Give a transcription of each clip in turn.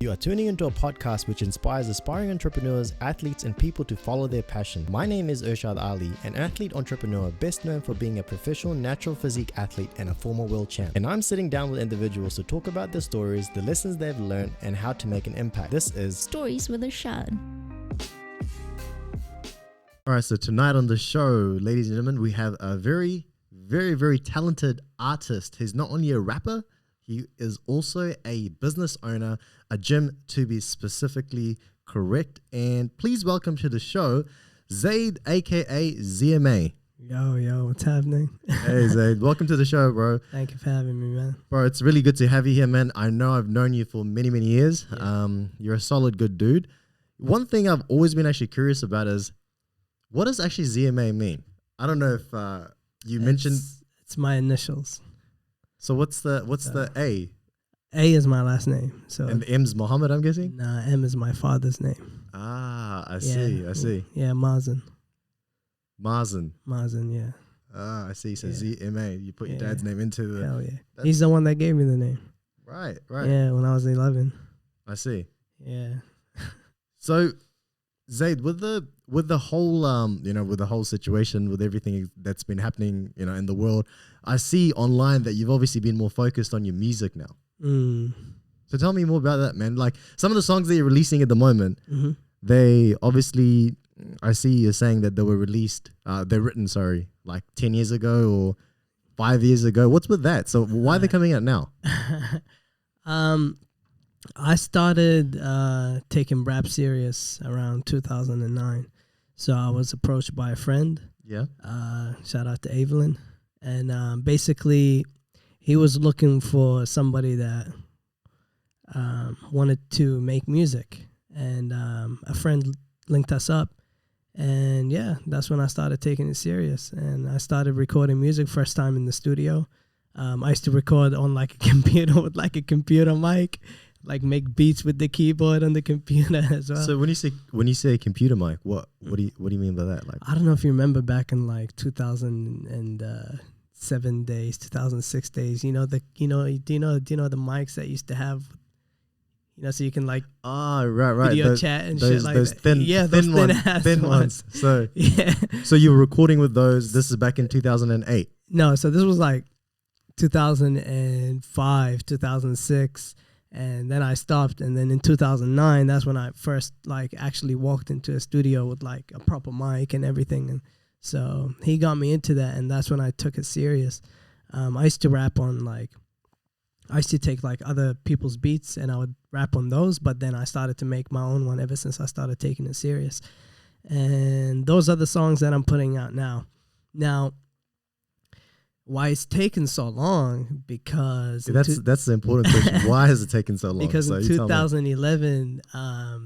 You are tuning into a podcast which inspires aspiring entrepreneurs, athletes, and people to follow their passion. My name is Irshad Ali, an athlete entrepreneur best known for being a professional natural physique athlete and a former world champ. And I'm sitting down with individuals to talk about their stories, the lessons they've learned, and how to make an impact. This is Stories with Irshad. All right, so tonight on the show, ladies and gentlemen, we have a very talented artist. He's not only a rapper, he is also a business owner, a gym to be specifically correct. And please welcome to the show, Zaid, A.K.A. ZMA. Yo, what's happening? Hey, Zaid. Welcome to the show, bro. Thank you for having me, man. Bro, it's really good to have you here, man. I know I've known you for many years. Yeah. You're a solid, good dude. One thing I've always been actually curious about is, what does actually ZMA mean? I don't know if you mentioned... It's my initials. So what's the A? A is my last name. So And the M's Muhammad, I'm guessing? Nah, M is my father's name. Ah, I see. Yeah, Mazen. Mazen. Yeah. Ah, I see. So Yeah. ZMA, you put your dad's name into the... Hell yeah. He's the one that gave me the name. Right. Yeah, when I was 11. I see. Yeah. So, Zaid, with the whole with the whole situation, with everything that's been happening, in the world, I see online that you've obviously been more focused on your music now. So tell me more about that, man. Like some of the songs that you're releasing at the moment, they obviously, I see you're saying that they were released, they're written, like 10 years ago or 5 years ago. What's with that? So why are they coming out now? I started taking rap serious around 2009. So I was approached by a friend. Yeah. Shout out to Evelyn. And basically, he was looking for somebody that wanted to make music. And a friend linked us up. And yeah, that's when I started taking it serious. And I started recording music first time in the studio. I used to record on like a computer with like a computer mic, like make beats with the keyboard on the computer as well. So when you say computer mic, what do you mean by that? Like, I don't know if you remember back in like 2007 days, 2006 days. Do you know the mics that used to have, so you can like right video chat and shit like that. Those thin ones. So yeah. So you were recording with those. This is back in 2008. No, so this was like 2005, 2006. And then I stopped, and then in 2009, that's when I first like actually walked into a studio with like a proper mic and everything. And so he got me into that, and that's when I took it serious. I used to rap on I used to take like other people's beats, and I would rap on those. But then I started to make my own one ever since I started taking it serious. And those are the songs that I'm putting out now. Now, why it's taken so long? Because that's the important question. Why has it taken so long? Because in 2011, I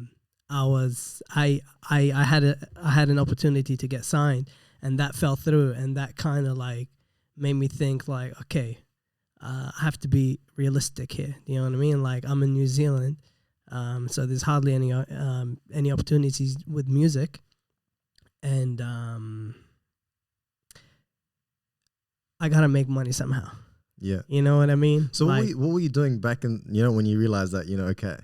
had an opportunity to get signed, and that fell through, and that kind of like made me think like, okay, I have to be realistic here. You know what I mean? Like I'm in New Zealand, so there's hardly any opportunities with music, and I gotta make money somehow. Yeah. You know what I mean? So like, what were you doing back in, when you realized that, okay,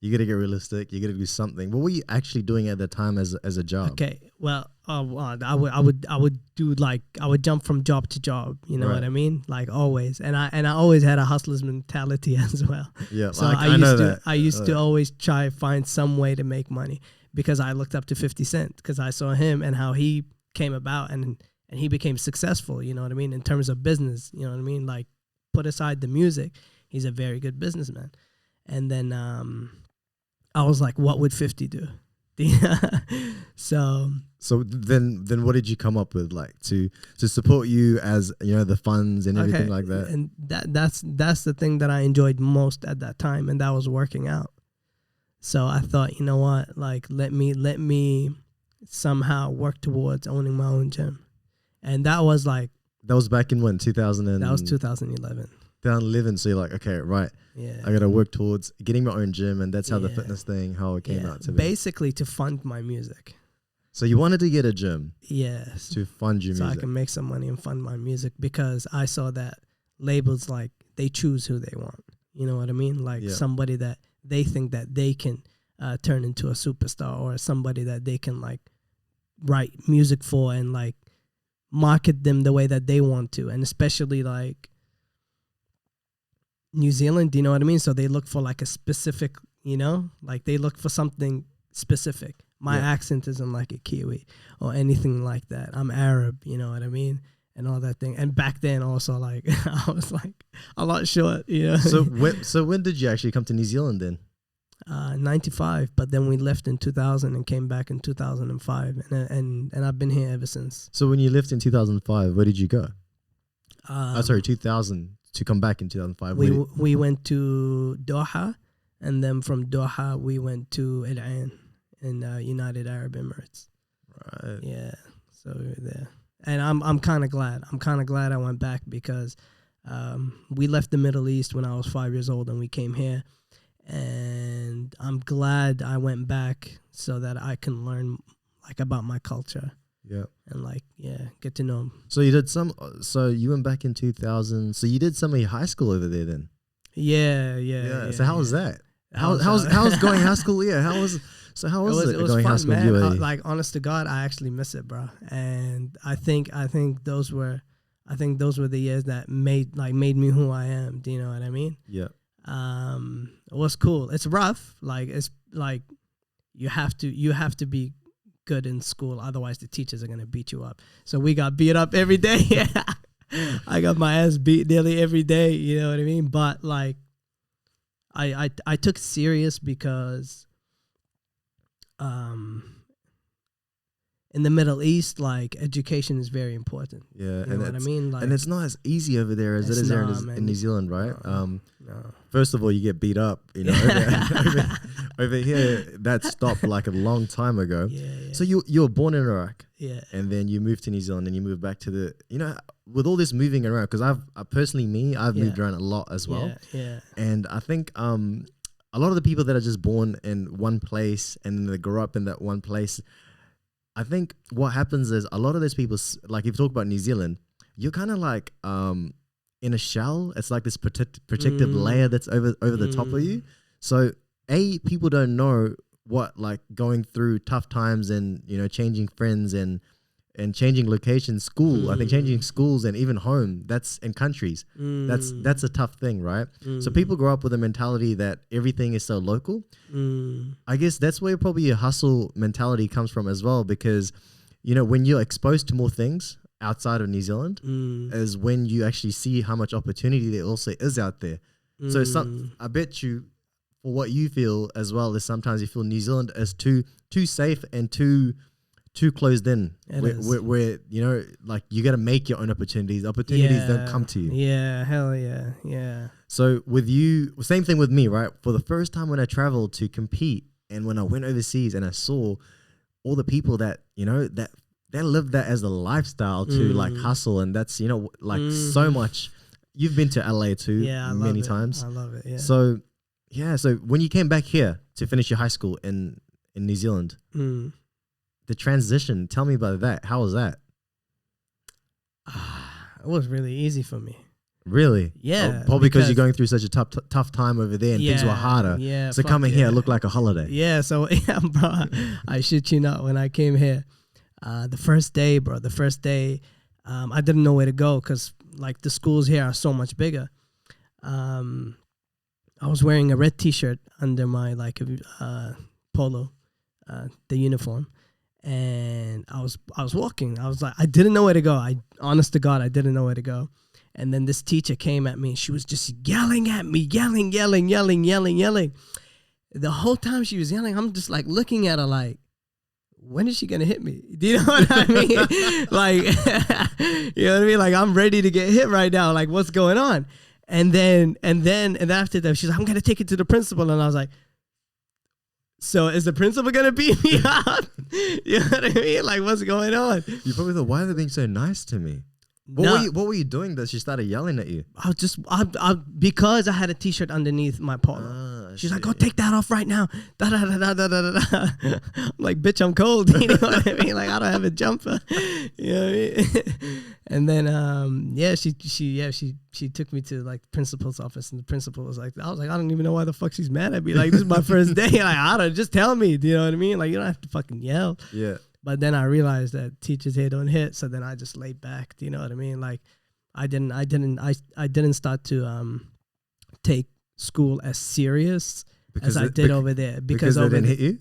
you got to get realistic, you got to do something. What were you actually doing at the time as a job? Okay. Well, I would do like, I would jump from job to job. You know what I mean? Like always. And I always had a hustler's mentality as well. Yeah. So I used to always try find some way to make money, because I looked up to 50 Cent, because I saw him and how he came about, and he became successful, you know what I mean, in terms of business, you know what I mean? Like, put aside the music, he's a very good businessman. And then I was like, what would 50 do? So then what did you come up with, like, to support you as, the funds and everything like that? And that's the thing that I enjoyed most at that time, and that was working out. So I thought, you know what, like, let me somehow work towards owning my own gym. And that was like... That was back in when? 2000? That was 2011. 2011. So you're like, okay, right. Yeah. I got to work towards getting my own gym. And that's how the fitness thing, how it came out to be. Basically to fund my music. So you wanted to get a gym? Yes. To fund your music. So I can make some money and fund my music, because I saw that labels, like, they choose who they want. You know what I mean? Like somebody that they think that they can turn into a superstar or somebody that they can like write music for and like market them the way that they want to. And especially like New Zealand, do you know what I mean? So they look for like a specific, you know, like they look for something specific. My accent isn't like a Kiwi or anything like that. I'm Arab, you know what I mean? And all that thing. And back then also like I was like a lot short, you know. So when did you actually come to New Zealand then? 95, but then we left in 2000 and came back in 2005, and I've been here ever since. So when you left in 2005, where did you go? 2000 to come back in 2005. We went to Doha, and then from Doha we went to Al Ain in United Arab Emirates. Right. Yeah. So we were there, and I'm kind of glad. I'm kind of glad I went back because we left the Middle East when I was 5 years old, and we came here. And I'm glad I went back so that I can learn like about my culture. Yeah. And like, get to know them. So you did so you went back in 2000. So you did some of your high school over there then? Yeah. So how was that? How's going high school? Yeah. How was it going fun, high school? Man. Like honest to God, I actually miss it, bro. And I think those were the years that made me who I am. Do you know what I mean? Yeah. It was cool. It's rough. Like it's like you have to be good in school, otherwise the teachers are gonna beat you up. So we got beat up every day. I got my ass beat nearly every day. You know what I mean? But like, I took it serious because, in the Middle East, like education is very important. Yeah, you know what I mean. Like, and it's not as easy over there as it is there in New Zealand, right? No. First of all, you get beat up. You know, over here that stopped like a long time ago. Yeah. So you were born in Iraq. Yeah. And then you moved to New Zealand, and you moved back to with all this moving around, because I've moved around a lot as well. Yeah. And I think a lot of the people that are just born in one place and then they grow up in that one place, I think what happens is a lot of those people, like if you talk about New Zealand, you're kind of like in a shell. It's like this protective layer that's over the top of you. So people don't know what like going through tough times and, you know, changing friends and changing locations, school. I think changing schools and even home, and countries, that's a tough thing, right? So people grow up with a mentality that everything is so local. I guess that's where probably your hustle mentality comes from as well, because, you know, when you're exposed to more things outside of New Zealand is when you actually see how much opportunity there also is out there. So I bet you, for what you feel as well, is sometimes you feel New Zealand is too safe and too closed in, where you know, like you got to make your own opportunities. Opportunities don't come to you. Yeah, hell yeah. So with you, same thing with me, right? For the first time when I traveled to compete, and when I went overseas and I saw all the people that, you know, that they live that as a lifestyle to like hustle, and that's, you know, like so much. You've been to LA too, many times. I love it. Yeah. So when you came back here to finish your high school in New Zealand. The transition, tell me about that. How was that? It was really easy for me. Really? Yeah. Probably because you're going through such a tough time over there and things were harder. Yeah. So coming here looked like a holiday. Yeah. So, bro, I shit you not. When I came here, the first day, I didn't know where to go because, like, the schools here are so much bigger. I was wearing a red T-shirt under my, like, polo, the uniform. And I was walking. I was like, I didn't know where to go. Honest to God, I didn't know where to go. And then this teacher came at me, and she was just yelling at me, yelling. The whole time she was yelling, I'm just like looking at her like, when is she gonna hit me? Do you know what I mean? Like, you know what I mean? Like, I'm ready to get hit right now. Like, what's going on? And then after that, she's like, I'm gonna take it to the principal. And I was like, so is the principal going to beat me up? You know what I mean? Like, what's going on? You probably thought, why are they being so nice to me? What were you doing that she started yelling at you? I was just, because I had a T-shirt underneath my polo. She's like, go take that off right now. Da, da, da, da, da, da, da. I'm like, bitch, I'm cold. You know what I mean? Like, I don't have a jumper. You know what I mean? And then, she took me to like the principal's office, and the principal was like, I was like, I don't even know why the fuck she's mad at me. Like, this is my first day. Like, I don't, just tell me. Do you know what I mean? Like, you don't have to fucking yell. Yeah. But then I realized that teachers here don't hit. So then I just laid back. Do you know what I mean? Like, I didn't start to take school as serious as I did over there, because they didn't hit you.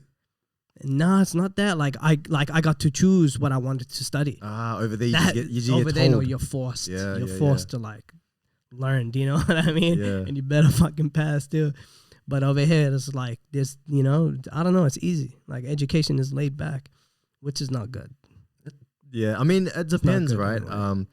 No, it's not that. Like I got to choose what I wanted to study. Over there you get over told. there, no, you're forced. Yeah, you're forced to like learn. Do you know what I mean? Yeah. And you better fucking pass too. But over here, it's like this. You know, I don't know. It's easy. Like education is laid back, which is not good. Yeah, I mean it depends, right? Anyway.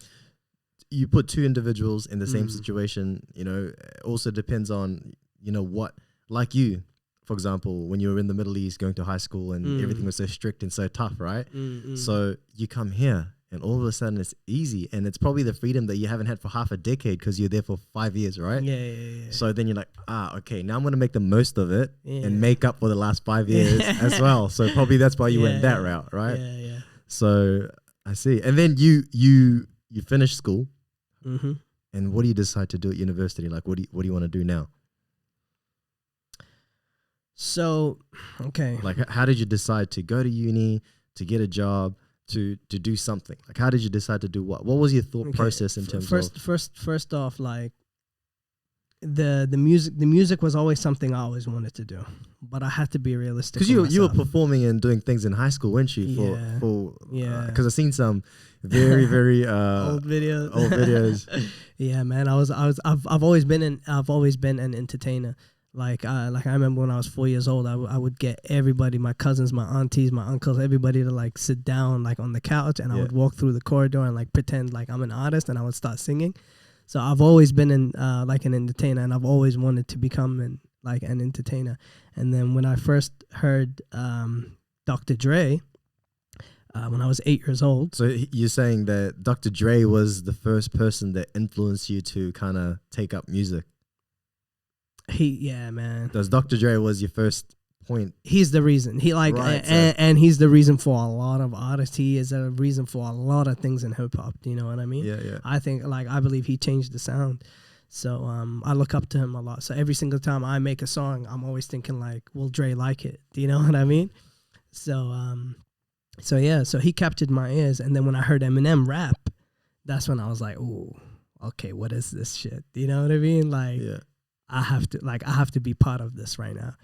You put two individuals in the same situation, you know, it also depends on, you know, what, like you, for example, when you were in the Middle East going to high school and everything was so strict and so tough, right? So you come here and all of a sudden it's easy, and it's probably the freedom that you haven't had for half a decade because you're there for 5 years, right? Yeah. So then you're like, okay, now I'm going to make the most of it and make up for the last 5 years as well. So probably that's why you went that route, right? Yeah. So I see. And then you finished school. Mm-hmm. And what do you decide to do at university? Like, what do you want to do now? So, okay. Like, how did you decide to go to uni, to get a job, to do something? Like, how did you decide to do what? What was your thought process in terms of? First off, like the music was always something I always wanted to do, but I had to be realistic. Because you were performing and doing things in high school, weren't you? Because I've seen some very old videos. Yeah, man. I've always been an entertainer. Like I remember when I was 4 years old, I would get everybody, my cousins, my aunties, my uncles, everybody to like sit down like on the couch, and I would walk through the corridor and like pretend like I'm an artist, and I would start singing. So I've always been like an entertainer, and I've always wanted to become an entertainer. And then when I first heard Dr. Dre, when I was 8 years old. So you're saying that Dr. Dre was the first person that influenced you to kind of take up music? Yeah, man. Because Dr. Dre was your first point. He's the reason. And he's the reason for a lot of artists. He is a reason for a lot of things in hip hop. Do you know what I mean? Yeah. I believe he changed the sound. So I look up to him a lot. So every single time I make a song, I'm always thinking like, will Dre like it? Do you know what I mean? So he captured my ears. And then when I heard Eminem rap, that's when I was like, ooh, okay, what is this shit? Do you know what I mean? Like, I have to be part of this right now.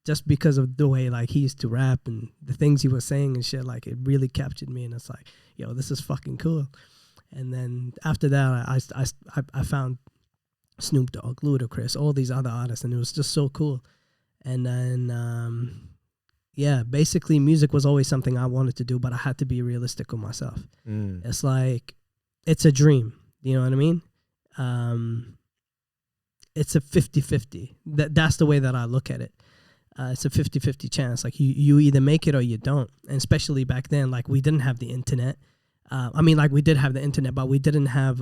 Just because of the way like he used to rap and the things he was saying and shit, like it really captured me. And it's like, yo, this is fucking cool. And then after that, I found Snoop Dogg, Ludacris, all these other artists, and it was just so cool. And then, basically music was always something I wanted to do, but I had to be realistic with myself. It's like, it's a dream. You know what I mean? It's a 50-50. That's the way that I look at it. It's a 50-50 chance. Like you either make it or you don't. And especially back then, like we didn't have the internet. We did have the internet, but we didn't have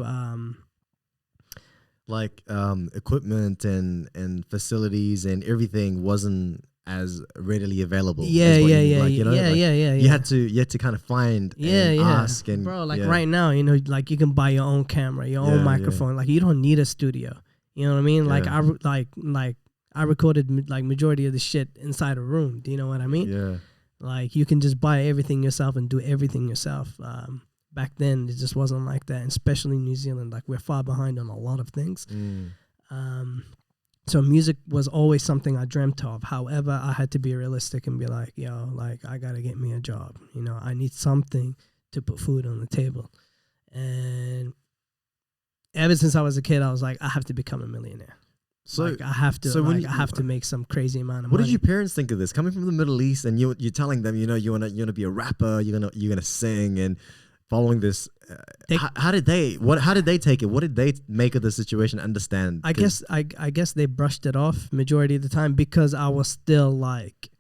equipment and facilities, and everything wasn't as readily available. You had to kind of find and ask, and bro, right now, you know, like you can buy your own camera, your own microphone. Like you don't need a studio. You know what I mean? Like I recorded like majority of the shit inside a room. Do you know what I mean? Yeah. Like you can just buy everything yourself and do everything yourself. Back then it just wasn't like that, and especially in New Zealand. Like we're far behind on a lot of things. So music was always something I dreamt of. However, I had to be realistic and be like, yo, like I gotta get me a job. You know, I need something to put food on the table. And ever since I was a kid, I was like, I have to become a millionaire. So like, I have to. So I have to make some crazy amount of money. What did your parents think of this? Coming from the Middle East, and you're telling them, you know, you wanna be a rapper, you're gonna sing, and following this. How did they take it? What did they make of the situation? Understand? I guess they brushed it off majority of the time, because I was still like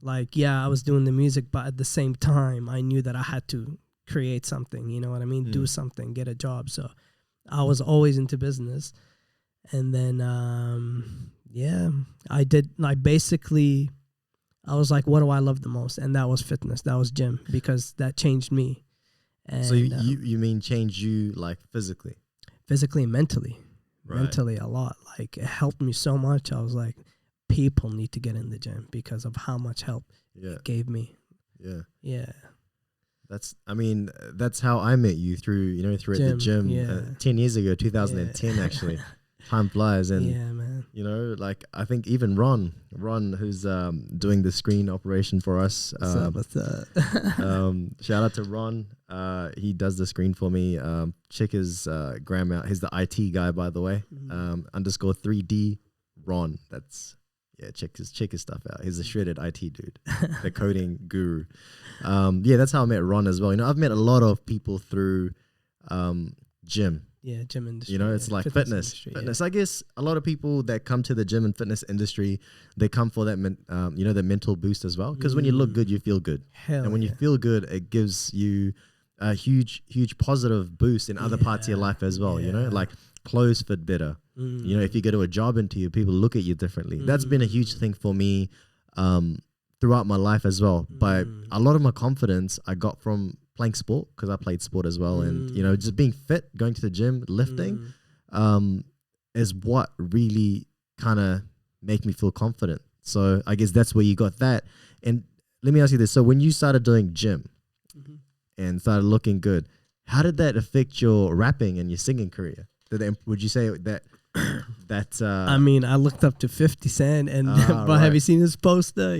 I was doing the music, but at the same time I knew that I had to create something. You know what I mean? Do something, get a job. So I was always into business. And then, Yeah, I did. Like basically, I was like, what do I love the most? And that was fitness. That was gym, because that changed me. And So you mean change you like physically? physically and mentally, Right. mentally a lot. Like it helped me so much. I was like, people need to get in the gym because of how much help Yeah. it gave me. Yeah. Yeah. That's how I met you through at the gym Yeah. 10 years ago, 2010 actually. Time flies. And Yeah, man. like I think even Ron who's doing the screen operation for us, What's up? shout out to Ron. He does the screen for me. Check his gram out. He's the IT guy, by the way. Underscore 3D Ron. That's check his stuff out. He's a shredded IT dude, the coding guru. That's how I met Ron as well. I've met a lot of people through gym. Yeah, gym industry. It's like fitness. I guess a lot of people that come to the gym and fitness industry, they come for that, the mental boost as well. Because when you look good, you feel good. And when you feel good, it gives you a huge positive boost in other parts of your life as well. Like clothes fit better. If you go to a job interview, people look at you differently. That's been a huge thing for me throughout my life as well. But a lot of my confidence I got from playing sport, because I played sport as well. And, just being fit, going to the gym, lifting, is what really kind of make me feel confident. So I guess that's where you got that. And let me ask you this. So when you started doing gym and started looking good, how did that affect your rapping and your singing career? Would you say that I mean, I looked up to 50 Cent and but have you seen his poster?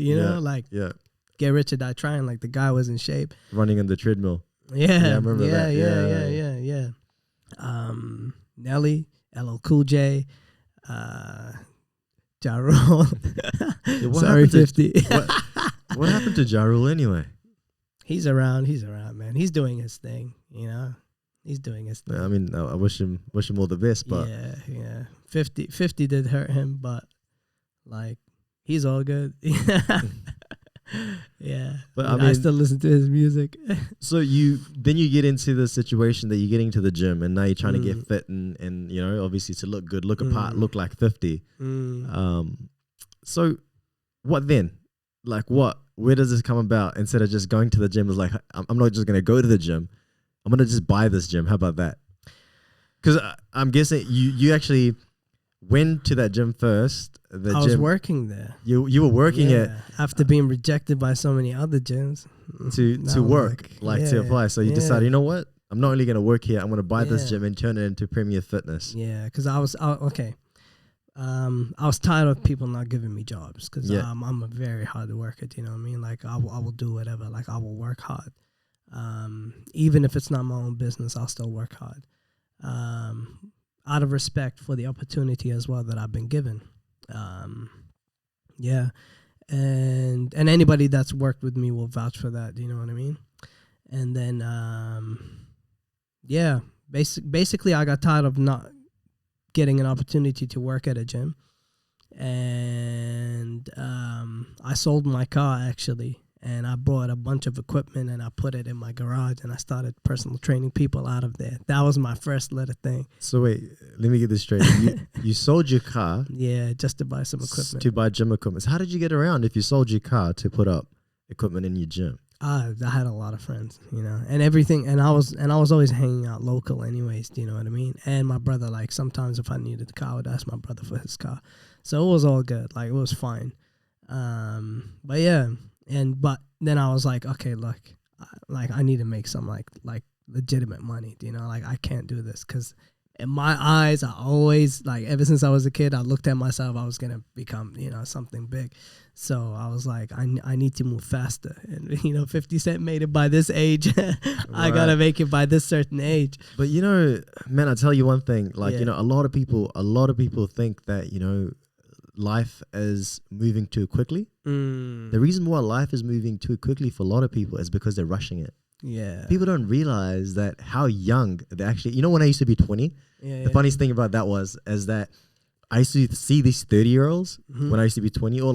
Get Rich or Die Trying, like the guy was in shape. Running on the treadmill. Yeah. I remember that. Yeah. Nelly, LL Cool J, Ja Rule. Sorry, 50. What happened to Ja Rule anyway? He's around, man. He's doing his thing, He's doing his thing. I mean, I wish him all the best, but yeah. 50 did hurt him, but like he's all good. Yeah, but I still listen to his music. So you get into the situation that you're getting to the gym, and now you're trying to get fit and obviously to look good, look apart, look like 50. So what then? Like where does this come about? Instead of just going to the gym, it's like, I'm not just gonna go to the gym, I'm gonna just buy this gym. How about that? Because I'm guessing you actually went to that gym first. I was working there. You were working it after being rejected by so many other gyms to work, to apply. So you decided, you know what? I'm not only going to work here. I'm going to buy this gym and turn it into Premier Fitness. Yeah, because I was tired of people not giving me jobs, because I'm a very hard worker. You know what I mean? Like I will do whatever. Like I will work hard. Even if it's not my own business, I'll still work hard. Out of respect for the opportunity as well that I've been given. And anybody that's worked with me will vouch for that, you know what I mean? And then basically I got tired of not getting an opportunity to work at a gym, and I sold my car actually. And I bought a bunch of equipment and I put it in my garage, and I started personal training people out of there. That was my first little thing. So wait, let me get this straight. You sold your car. Yeah, just to buy some equipment. To buy gym equipment. So how did you get around if you sold your car to put up equipment in your gym? I had a lot of friends, and everything. And I was always hanging out local anyways, do you know what I mean? And my brother, like sometimes if I needed the car, I would ask my brother for his car. So it was all good. Like it was fine. But yeah. But then I was like, okay, look, like I need to make some like legitimate money, like I can't do this, because in my eyes, I always, like, ever since I was a kid, I looked at myself, I was going to become, something big. So I was like, I need to move faster. And, 50 Cent made it by this age. I got to make it by this certain age. But, man, I tell you one thing, like, a lot of people think that, life is moving too quickly. The reason why life is moving too quickly for a lot of people is because they're rushing it. Yeah. People don't realize that how young they actually, when I used to be 20, the funniest thing about that is that I used to see these 30-year-olds when I used to be 20, or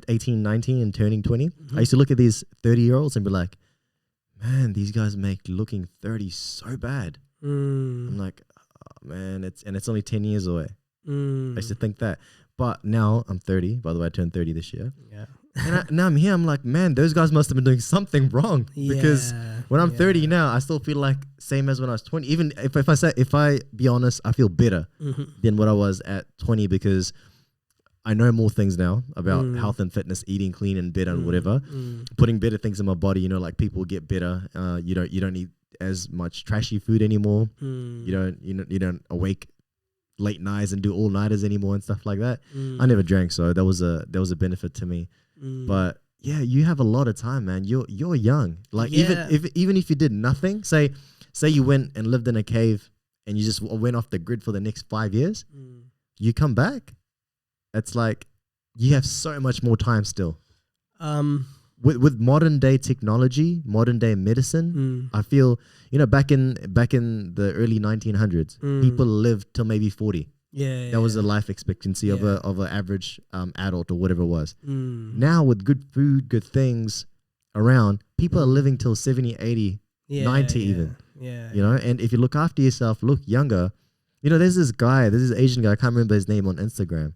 18, 19 and turning 20. I used to look at these 30-year-olds and be like, man, these guys make looking 30 so bad. I'm like, oh, man, it's only 10 years away. I used to think that. But now I'm 30. By the way, I turned 30 this year. Yeah. And now I'm here. I'm like, man, those guys must have been doing something wrong. Because when I'm 30 now, I still feel like same as when I was 20. Even if I be honest, I feel better than what I was at 20 because I know more things now about health and fitness, eating clean and better and whatever, putting better things in my body. You know, like people get better. You don't eat as much trashy food anymore. You don't awake late nights and do all nighters anymore and stuff like that. I never drank, so that was a benefit to me. But yeah, you have a lot of time, man. You're young. Like even if you did nothing, say you went and lived in a cave and you just went off the grid for the next 5 years, you come back. It's like you have so much more time still. With modern day technology, modern day medicine, I feel back in the early 1900s, people lived till maybe 40. That was the life expectancy of an average adult or whatever it was. Now with good food, good things around, people are living till 70, 80, 90 even. And if you look after yourself, look younger. There's this Asian guy, I can't remember his name on Instagram.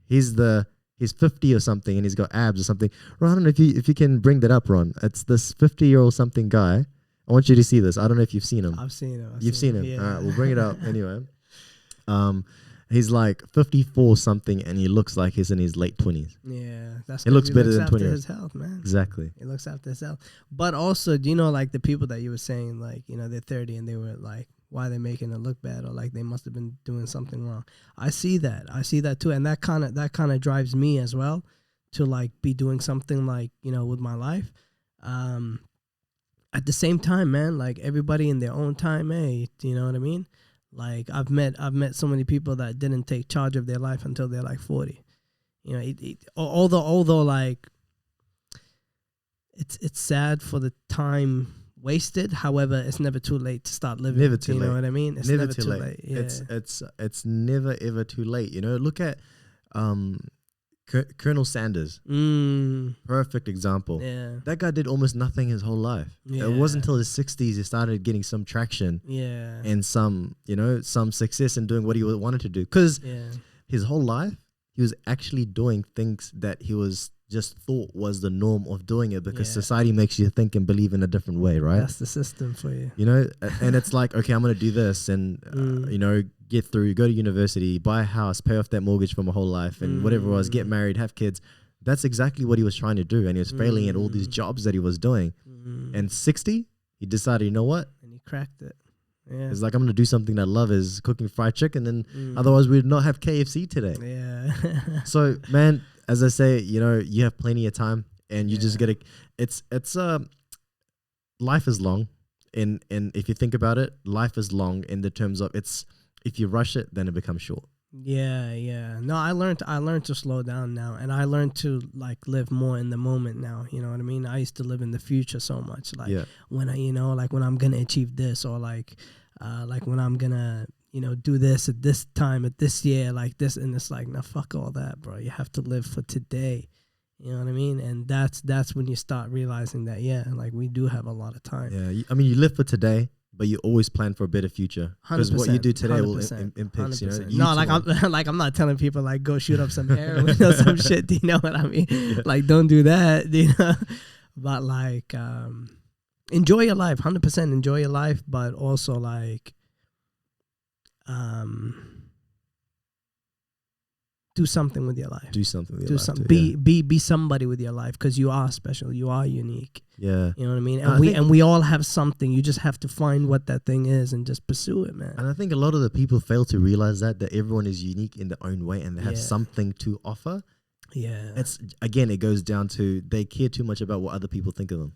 He's 50 or something and he's got abs or something. Ron, I don't know if you can bring that up, Ron. It's this 50-year-old something guy. I want you to see this. I don't know if you've seen him. I've seen him. You've seen him. Yeah. All right, we'll bring it up anyway. He's like 54 something and he looks like he's in his late 20s. Yeah, that's it looks better than 20. His health, man. Exactly. He looks after his health. But also, do you know, like the people that you were saying, like, they're 30 and they were like, why they're making it look bad, or like they must have been doing something wrong. I see that too, and that kind of drives me as well to like be doing something like with my life. At the same time, man, like everybody in their own time, you know what I mean? Like I've met so many people that didn't take charge of their life until they're like 40. Although like it's sad for the time wasted. However, it's never too late to start living. Never too late. You know what I mean? It's never too late. Yeah. It's never ever too late. Look at Colonel Sanders. Perfect example. Yeah. That guy did almost nothing his whole life. Yeah. It wasn't until his 60s he started getting some traction. Yeah. And some success in doing what he wanted to do. Because his whole life he was actually doing things that he was just thought was the norm of doing it because society makes you think and believe in a different way, right? That's the system for you. And it's like, okay, I'm going to do this and, get through, go to university, buy a house, pay off that mortgage for my whole life and whatever it was, get married, have kids. That's exactly what he was trying to do. And he was failing at all these jobs that he was doing. And 60, he decided, you know what? And he cracked it. Yeah. It's like, I'm going to do something that I love is cooking fried chicken. And otherwise we'd not have KFC today. Yeah. So, man, as I say, you have plenty of time and you just got to, life is long. And if you think about it, life is long in the terms of if you rush it, then it becomes short. Yeah. No, I learned to slow down now, and I learned to like live more in the moment now. You know what I mean? I used to live in the future so much, like when when I'm gonna achieve this, or like when I'm gonna do this at this time, at this year, like this, and it's like, no, fuck all that, bro. You have to live for today. You know what I mean? And that's when you start realizing that, like we do have a lot of time. Yeah, I mean, you live for today, but you always plan for a better future. Because what you do today will impact, No, like I'm not telling people like go shoot up some heroin or some shit. Do you know what I mean? Yeah. Like don't do that. But like enjoy your life, 100% enjoy your life, but also like do something with your life. Do something with your life. Be somebody with your life, because you are special. You are unique. Yeah. You know what I mean? And we all have something. You just have to find what that thing is and just pursue it, man. And I think a lot of the people fail to realize that everyone is unique in their own way and they have something to offer. Yeah. It goes down to they care too much about what other people think of them.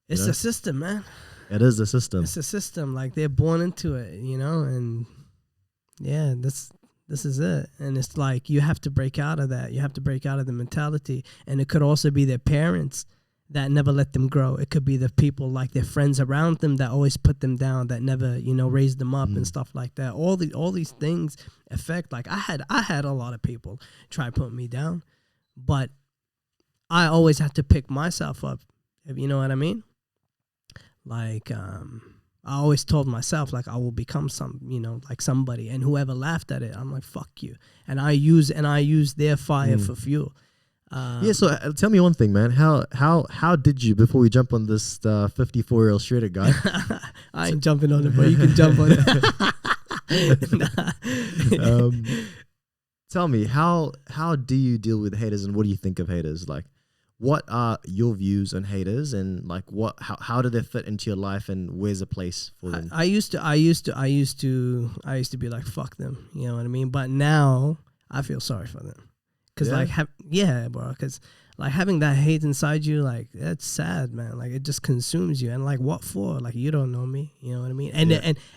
It's a system, man. It is a system. It's a system. Like they're born into it, and this is it. And it's like you have to break out of that. You have to break out of the mentality. And it could also be their parents that never let them grow. It could be the people, like their friends around them, that always put them down, that never, raised them up and stuff like that. All these things affect. Like I had a lot of people try to put me down, but I always had to pick myself up. You know what I mean? Like I always told myself like I will become like somebody, and whoever laughed at it, I'm like, fuck you. And I use their fire for fuel. Yeah, so tell me one thing, man. How did you, before we jump on this 54-year-old shredder guy? I ain't jumping on it, but you can jump on it. Tell me, how do you deal with haters, and what do you think of haters? Like, what are your views on haters, and like how do they fit into your life, and where's a place for them? I used to be like, fuck them, you know what I mean? But now I feel sorry for them. Cause bro. Cause like having that hate inside you, like that's sad, man. Like it just consumes you, and like what for? Like you don't know me, you know what I mean?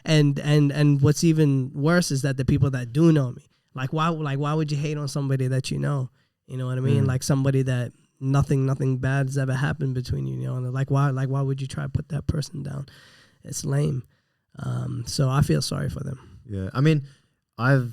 And what's even worse is that the people that do know me, like why would you hate on somebody that you know? You know what I mean? Like somebody that nothing bad has ever happened between you. You know, and like why would you try to put that person down? It's lame. So I feel sorry for them. Yeah, I mean, I've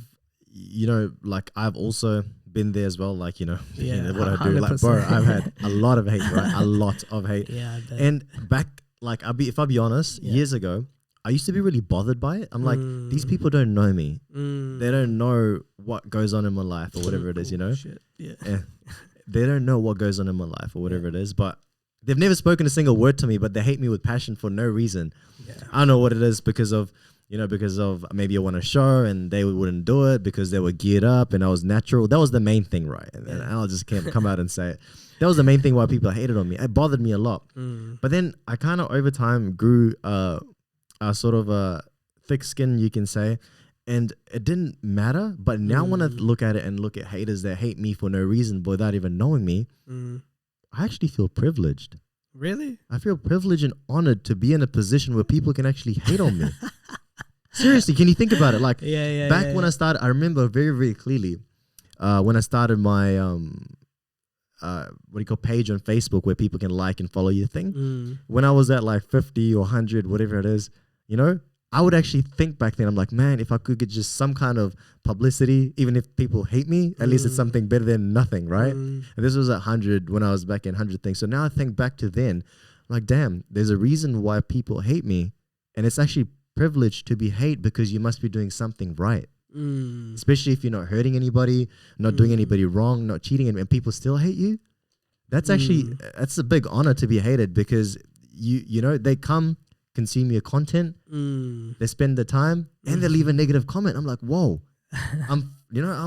also been there as well, like, what I do, 100%. Like, bro, I've had a lot of hate, right? A lot of hate. Yeah, I bet. And back, like, if I'll be honest, years ago, I used to be really bothered by it. I'm like, these people don't know me. They don't know what goes on in my life or whatever it is, Shit. Yeah. They don't know what goes on in my life or whatever it is, but they've never spoken a single word to me, but they hate me with passion for no reason. Yeah. I don't know what it is, because of maybe I want a show and they wouldn't do it because they were geared up and I was natural. That was the main thing, right? And I'll just come out and say it. That was the main thing why people hated on me. It bothered me a lot. But then I kind of over time grew a sort of a thick skin, you can say, and it didn't matter. But now when I look at it and look at haters that hate me for no reason without even knowing me, I actually feel privileged. Really? I feel privileged and honored to be in a position where people can actually hate on me. Seriously, can you think about it? Like, when I started, I remember very, very clearly when I started my page on Facebook where people can like and follow your thing. When I was at like 50 or 100, whatever it is, I would actually think back then, I'm like, man, if I could get just some kind of publicity, even if people hate me, at least it's something better than nothing, right? And this was at 100 when I was back in 100 things. So now I think back to then, I'm like, damn, there's a reason why people hate me, and it's actually privileged to be hate because you must be doing something right, especially if you're not hurting anybody, not doing anybody wrong, not cheating, and people still hate you. That's actually that's a big honor to be hated, because they come consume your content, they spend the time, and they leave a negative comment. I'm like, whoa, I'm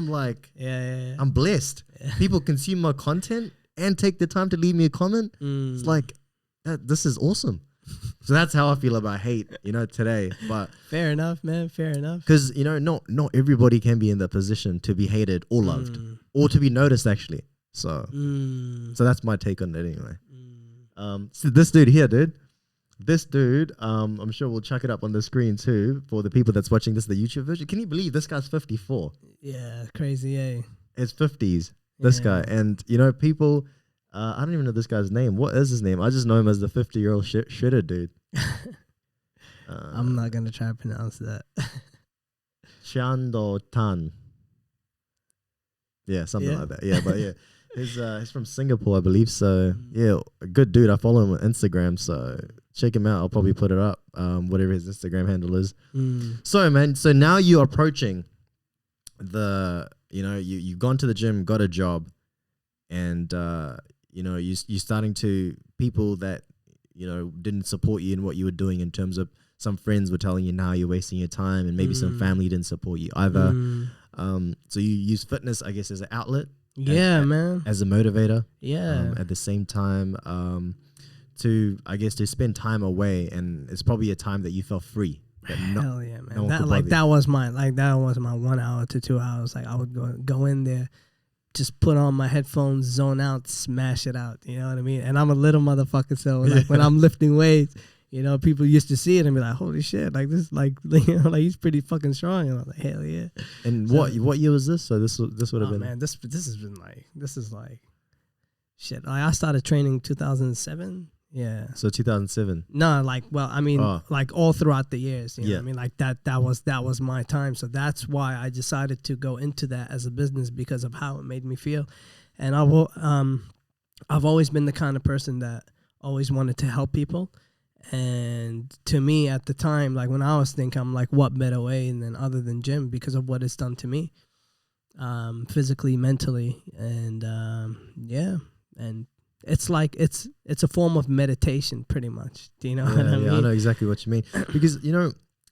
like, I'm blessed. People consume my content and take the time to leave me a comment. It's like this is awesome. So that's how I feel about hate, today. But fair enough, man. Fair enough. Because not everybody can be in the position to be hated or loved or to be noticed, actually. So that's my take on it, anyway. So this dude here, I'm sure we'll chuck it up on the screen too for the people that's watching this, the YouTube version. Can you believe this guy's 54? Yeah, crazy, eh? It's 50s, this guy, and people. I don't even know this guy's name. What is his name? I just know him as the 50-year-old shredder dude. I'm not going to try to pronounce that. Chando Tan. Yeah, something like that. Yeah, but yeah. He's from Singapore, I believe. So, yeah, a good dude. I follow him on Instagram, so check him out. I'll probably put it up, whatever his Instagram handle is. So, man, now you're approaching you've gone to the gym, got a job, and you're starting to people that didn't support you in what you were doing, in terms of some friends were telling you now you're wasting your time, and maybe some family didn't support you either. So you use fitness, I guess, as an outlet, man, as a motivator, at the same time to spend time away, and it's probably a time that you felt free. Hell yeah, man. That was my 1 hour to 2 hours. Like I would go in there, just put on my headphones, zone out, smash it out. You know what I mean? And I'm a little motherfucker, so like when I'm lifting weights, people used to see it and be like, "Holy shit! Like this, like he's pretty fucking strong." And I'm like, "Hell yeah!" And so, what year was this? So this would have been. Man, this is like shit. Like I started training 2007. Yeah. So 2007. No, like all throughout the years. You know what I mean? Like that was my time. So that's why I decided to go into that as a business, because of how it made me feel. And I've always been the kind of person that always wanted to help people. And to me at the time, like when I was thinking, I'm like, what better way than other than gym because of what it's done to me, physically, mentally, and yeah, and it's like it's a form of meditation, pretty much. Do you know what I mean? Yeah, I know exactly what you mean. Because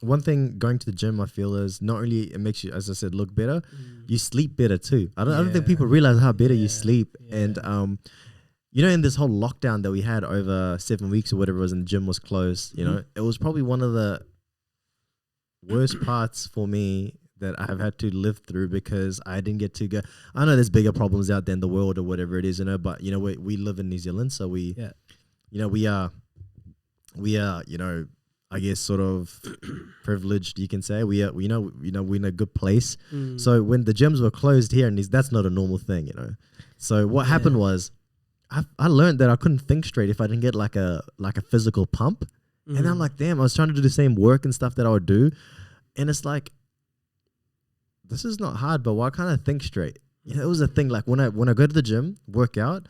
one thing going to the gym, I feel, is not only it makes you, as I said, look better, you sleep better too. I don't think people realize how better you sleep. And in this whole lockdown that we had over 7 weeks or whatever it was, and the gym was closed, it was probably one of the worst parts for me that I've had to live through, because I didn't get to go. I know there's bigger problems out there in the world or whatever it is, but we live in New Zealand, so we are I guess sort of privileged, you can say. We're in a good place. So when the gyms were closed here, and that's not a normal thing, So what happened was, I learned that I couldn't think straight if I didn't get like a physical pump. And I'm like, damn, I was trying to do the same work and stuff that I would do, and it's like, this is not hard, but why can't I think straight? It was a thing. Like when I go to the gym, work out,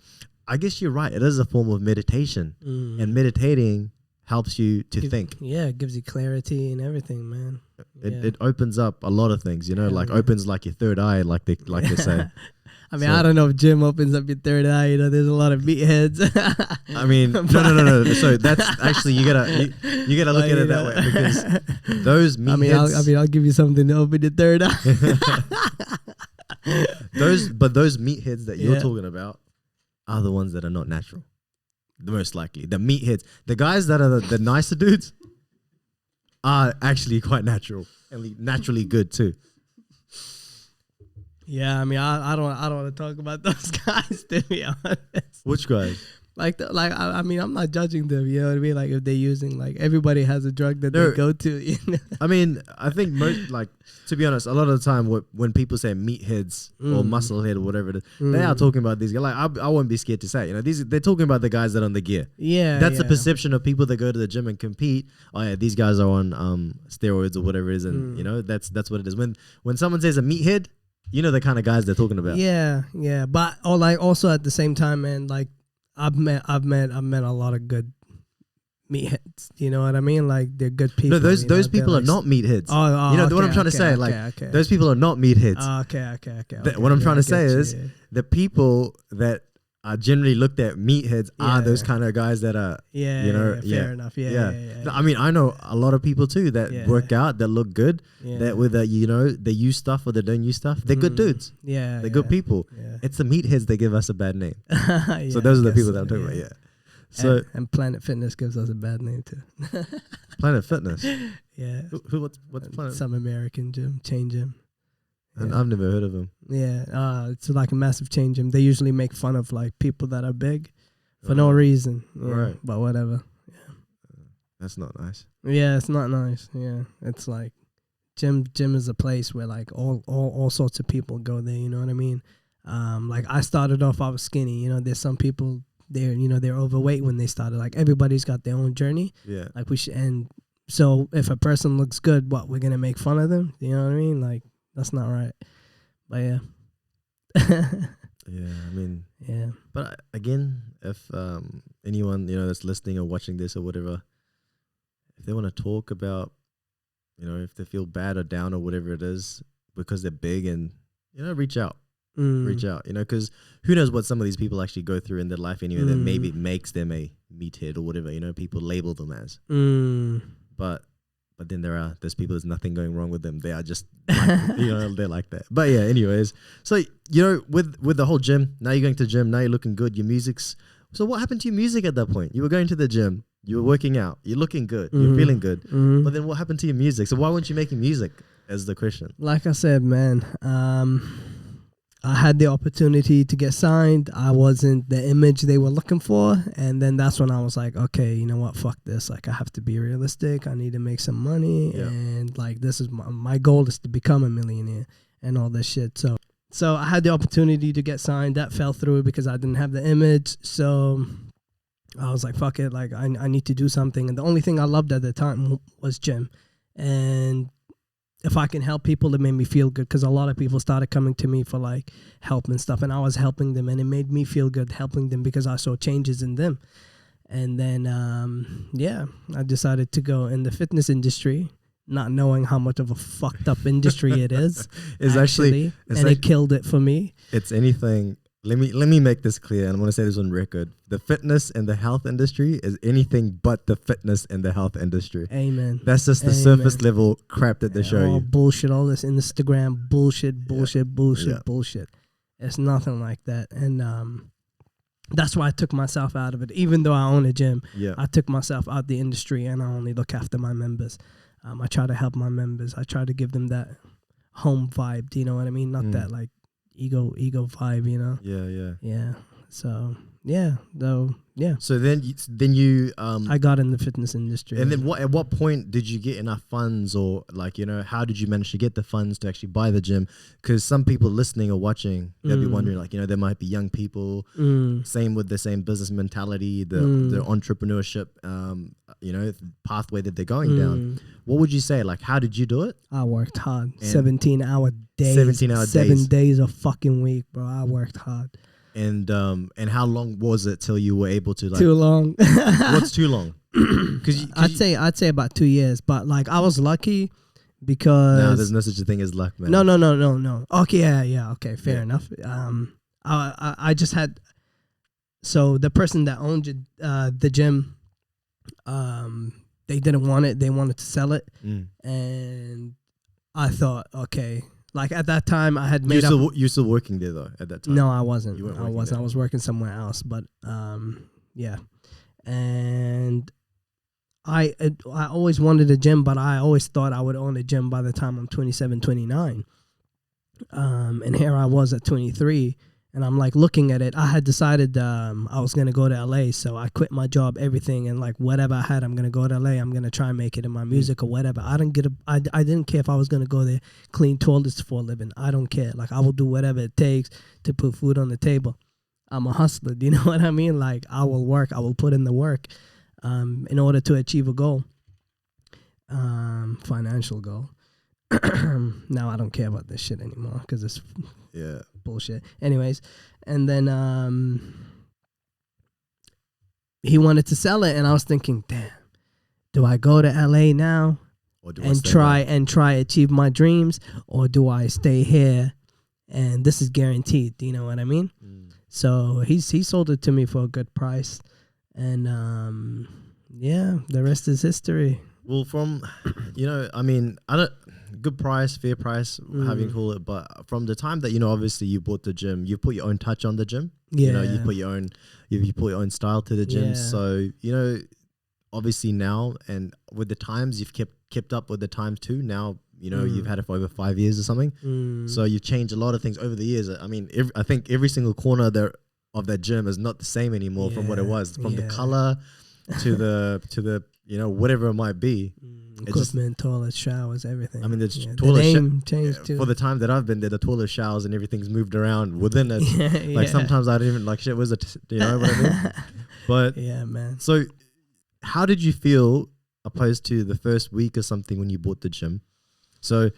I guess you're right. It is a form of meditation, and meditating helps you to think. Yeah, it gives you clarity and everything, man. It opens up a lot of things, opens like your third eye, like they say. I mean, I don't know if gym opens up your third eye. There's a lot of meatheads. I mean, no. So that's actually you gotta look at it that way, because those meatheads. I'll give you something to open your third eye. those meatheads that you're talking about are the ones that are not natural. The most likely, the meatheads, the guys that are the nicer dudes, are actually quite natural and naturally good too. Yeah, I mean, I don't want to talk about those guys, to be honest. Which guys? I mean, I'm not judging them. You know what I mean? Like if they're using, like everybody has a drug that they go to. I mean, I think most, to be honest, a lot of the time when people say meatheads or musclehead or whatever it is, they are talking about these guys. Like I won't be scared to say it. They're talking about the guys that are on the gear. Yeah, that's the perception of people that go to the gym and compete. Oh yeah, these guys are on steroids or whatever it is, and that's what it is. When someone says a meathead, the kind of guys they're talking about. Yeah, but also at the same time, man, like I've met a lot of good meatheads. You know what I mean? Like they're good people. No, those people are not meatheads. What I'm trying to say? Those people are not meatheads. Okay. What I'm trying to say is the people that are generally looked at meatheads are those kind of guys that are fair enough. Yeah. I mean, I know a lot of people too that work out, that look good, that whether they use stuff or they don't use stuff, they're good dudes. They're good people. It's the meatheads that give us a bad name. So those are the people that I'm talking about. Yeah. So and Planet Fitness gives us a bad name too. Planet Fitness. Yeah. What's Planet? Some American gym, chain gym. And I've never heard of them. Yeah, it's like a massive chain gym. They usually make fun of like people that are big for no reason. Right. But whatever. Yeah. That's not nice. Yeah, it's not nice. Yeah. It's like gym is a place where like all sorts of people go there, you know what I mean? Like I started off, I was skinny, there's some people they're overweight when they started. Like everybody's got their own journey. Yeah. Like and so if a person looks good, we're gonna make fun of them? You know what I mean? Like that's not right. But yeah. Yeah, I mean. Yeah. But again, if anyone, that's listening or watching this or whatever, if they want to talk about, if they feel bad or down or whatever it is because they're big, and, reach out. Reach out, because who knows what some of these people actually go through in their life anyway that maybe makes them a meathead or whatever, people label them as. But then there's people, there's nothing going wrong with them. They are just, they're like that. But yeah, anyways. So, with the whole gym, now you're going to the gym, now you're looking good, your music's. So what happened to your music at that point? You were going to the gym, you were working out, you're looking good, you're feeling good. But then what happened to your music? So why weren't you making music, as the question? Like I said, man, I had the opportunity to get signed. I wasn't the image they were looking for. And then that's when I was like, okay, you know what? Fuck this. Like, I have to be realistic. I need to make some money. Yeah. And like, this is my goal is to become a millionaire and all this shit. So I had the opportunity to get signed. That fell through because I didn't have the image. So I was like, fuck it. Like, I need to do something. And the only thing I loved at the time was gym. And if I can help people, it made me feel good, because a lot of people started coming to me for like help and stuff, and I was helping them, and it made me feel good helping them because I saw changes in them. And then, I decided to go in the fitness industry, not knowing how much of a fucked up industry it is. It's actually, it killed it for me. It's anything. Let me make this clear, and I'm gonna say this on record. The fitness and the health industry is anything but the fitness and the health industry. Amen. That's just the surface level crap that they show all you. Bullshit, all this Instagram bullshit. It's nothing like that. And that's why I took myself out of it. Even though I own a gym, I took myself out the industry, and I only look after my members. I try to help my members. I try to give them that home vibe. Do you know what I mean? Not that like ego vibe. You know? Yeah. So So then you I got in the fitness industry. And then at what point did you get enough funds, or like, you know, how did you manage to get the funds to actually buy the gym? Because some people listening or watching, they'll be wondering, like, you know, there might be young people, same with the same business mentality, the entrepreneurship, you know, pathway that they're going down. What would you say? Like, how did you do it? I worked hard. 17-hour days. 17-hour days. 7 days a fucking week, bro. I worked hard. And how long was it till you were able to, like, too long? What's too long? I'd say about 2 years, but like I was lucky because there's no such a thing as luck, man. No. Okay, yeah. Okay, fair enough. I just had, so the person that owned the gym, they didn't want it. They wanted to sell it, and I thought, okay. Like at that time, I had made up. You're still working there though at that time? No, I wasn't. You weren't I wasn't. I was working somewhere else. But yeah, and I always wanted a gym, but I always thought I would own a gym by the time I'm 27, 29. And here I was at 23, and I'm like looking at it. I had decided I was gonna go to LA, so I quit my job, everything, and like whatever I had, I'm gonna go to LA. I'm gonna try and make it in my music or whatever. I didn't care if I was gonna go there, clean toilets for a living. I don't care. Like I will do whatever it takes to put food on the table. I'm a hustler. Do you know what I mean? Like I will work. I will put in the work, in order to achieve a goal, financial goal. Now I don't care about this shit anymore because it's bullshit. Anyways, and then he wanted to sell it, and I was thinking, damn, do I go to LA now and try achieve my dreams, or do I stay here and this is guaranteed? Do you know what I mean? So he sold it to me for a good price, and the rest is history. Well, from, you know, I mean, good price, fair price, however you call it. But from the time that, you know, obviously you bought the gym, you put your own touch on the gym. Yeah. You know, you put your own style to the gym. Yeah. So, you know, obviously now, and with the times, you've kept up with the times too. Now, you know, you've had it for over 5 years or something. So you've changed a lot of things over the years. I mean, I think every single corner there of that gym is not the same anymore from what it was. From the color to the you know, whatever it might be. Equipment, toilets, showers, everything. I mean, the the toilet name changed too. for the time that I've been there, the toilet showers and everything's moved around within it. Like sometimes I don't even like shit. Was it? You know what I mean? But yeah, man. So, how did you feel opposed to the first week or something when you bought the gym? So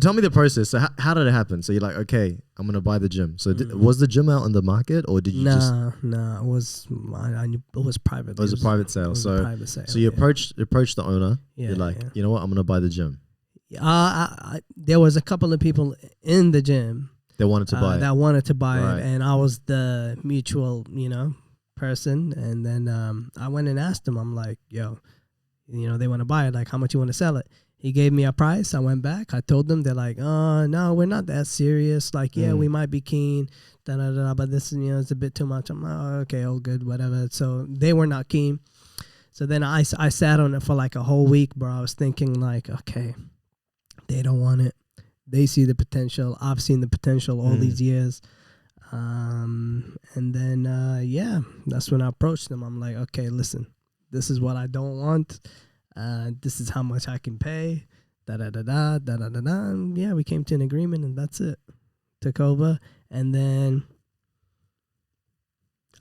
tell me the process. So how did it happen? So you're like, okay, I'm gonna buy the gym. So was the gym out on the market, or did you just? No, it was it was private. It was a private sale. So private sale, so you approached the owner. Yeah, you're like, you know what, I'm gonna buy the gym. There was a couple of people in the gym that wanted to buy it, and I was the mutual, you know, person. And then I went and asked him. I'm like, yo, you know, they want to buy it. Like, how much you want to sell it? He gave me a price. I went back. I told them. They're like, oh, no, we're not that serious. Like, yeah, we might be keen, but this, you know, it's a bit too much. I'm like, oh, okay, all good, whatever. So they were not keen. So then I sat on it for like a whole week, bro. I was thinking like, okay, they don't want it. They see the potential. I've seen the potential all these years. And then, that's when I approached them. I'm like, okay, listen, this is what I don't want. This is how much I can pay. And yeah, we came to an agreement, and that's it. Took over, and then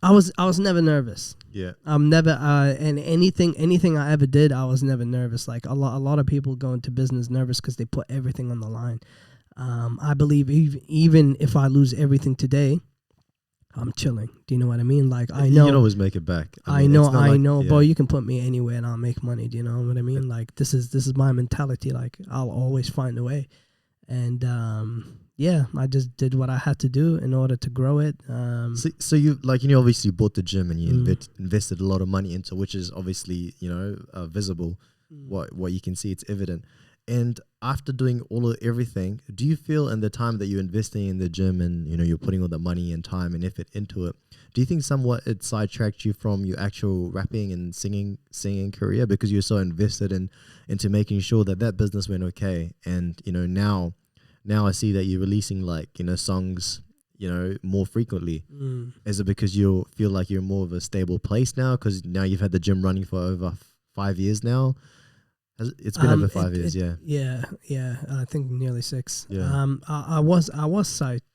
I was never nervous. Yeah, I'm never and anything I ever did, I was never nervous. Like a lot of people go into business nervous because they put everything on the line. I believe even if I lose everything today, I'm chilling. Do you know what I mean? Like I You can know, always make it back. I mean, know, it's not I like- know, yeah. bro. You can put me anywhere and I'll make money. Do you know what I mean? Like this is my mentality. Like I'll always find a way. And yeah, I just did what I had to do in order to grow it. So you like, you know, obviously bought the gym and you Mm. invested a lot of money into, which is obviously, you know, visible. Mm. What you can see, it's evident. And after doing all of everything, do you feel in the time that you're investing in the gym and, you know, you're putting all the money and time and effort into it, do you think somewhat it sidetracked you from your actual rapping and singing career because you're so invested into making sure that that business went okay? And, you know, now I see that you're releasing, like, you know, songs, you know, more frequently. Mm. Is it because you feel like you're more of a stable place now because now you've had the gym running for over 5 years now? It's been over 5 years, yeah. Yeah. I think nearly 6. Yeah. I was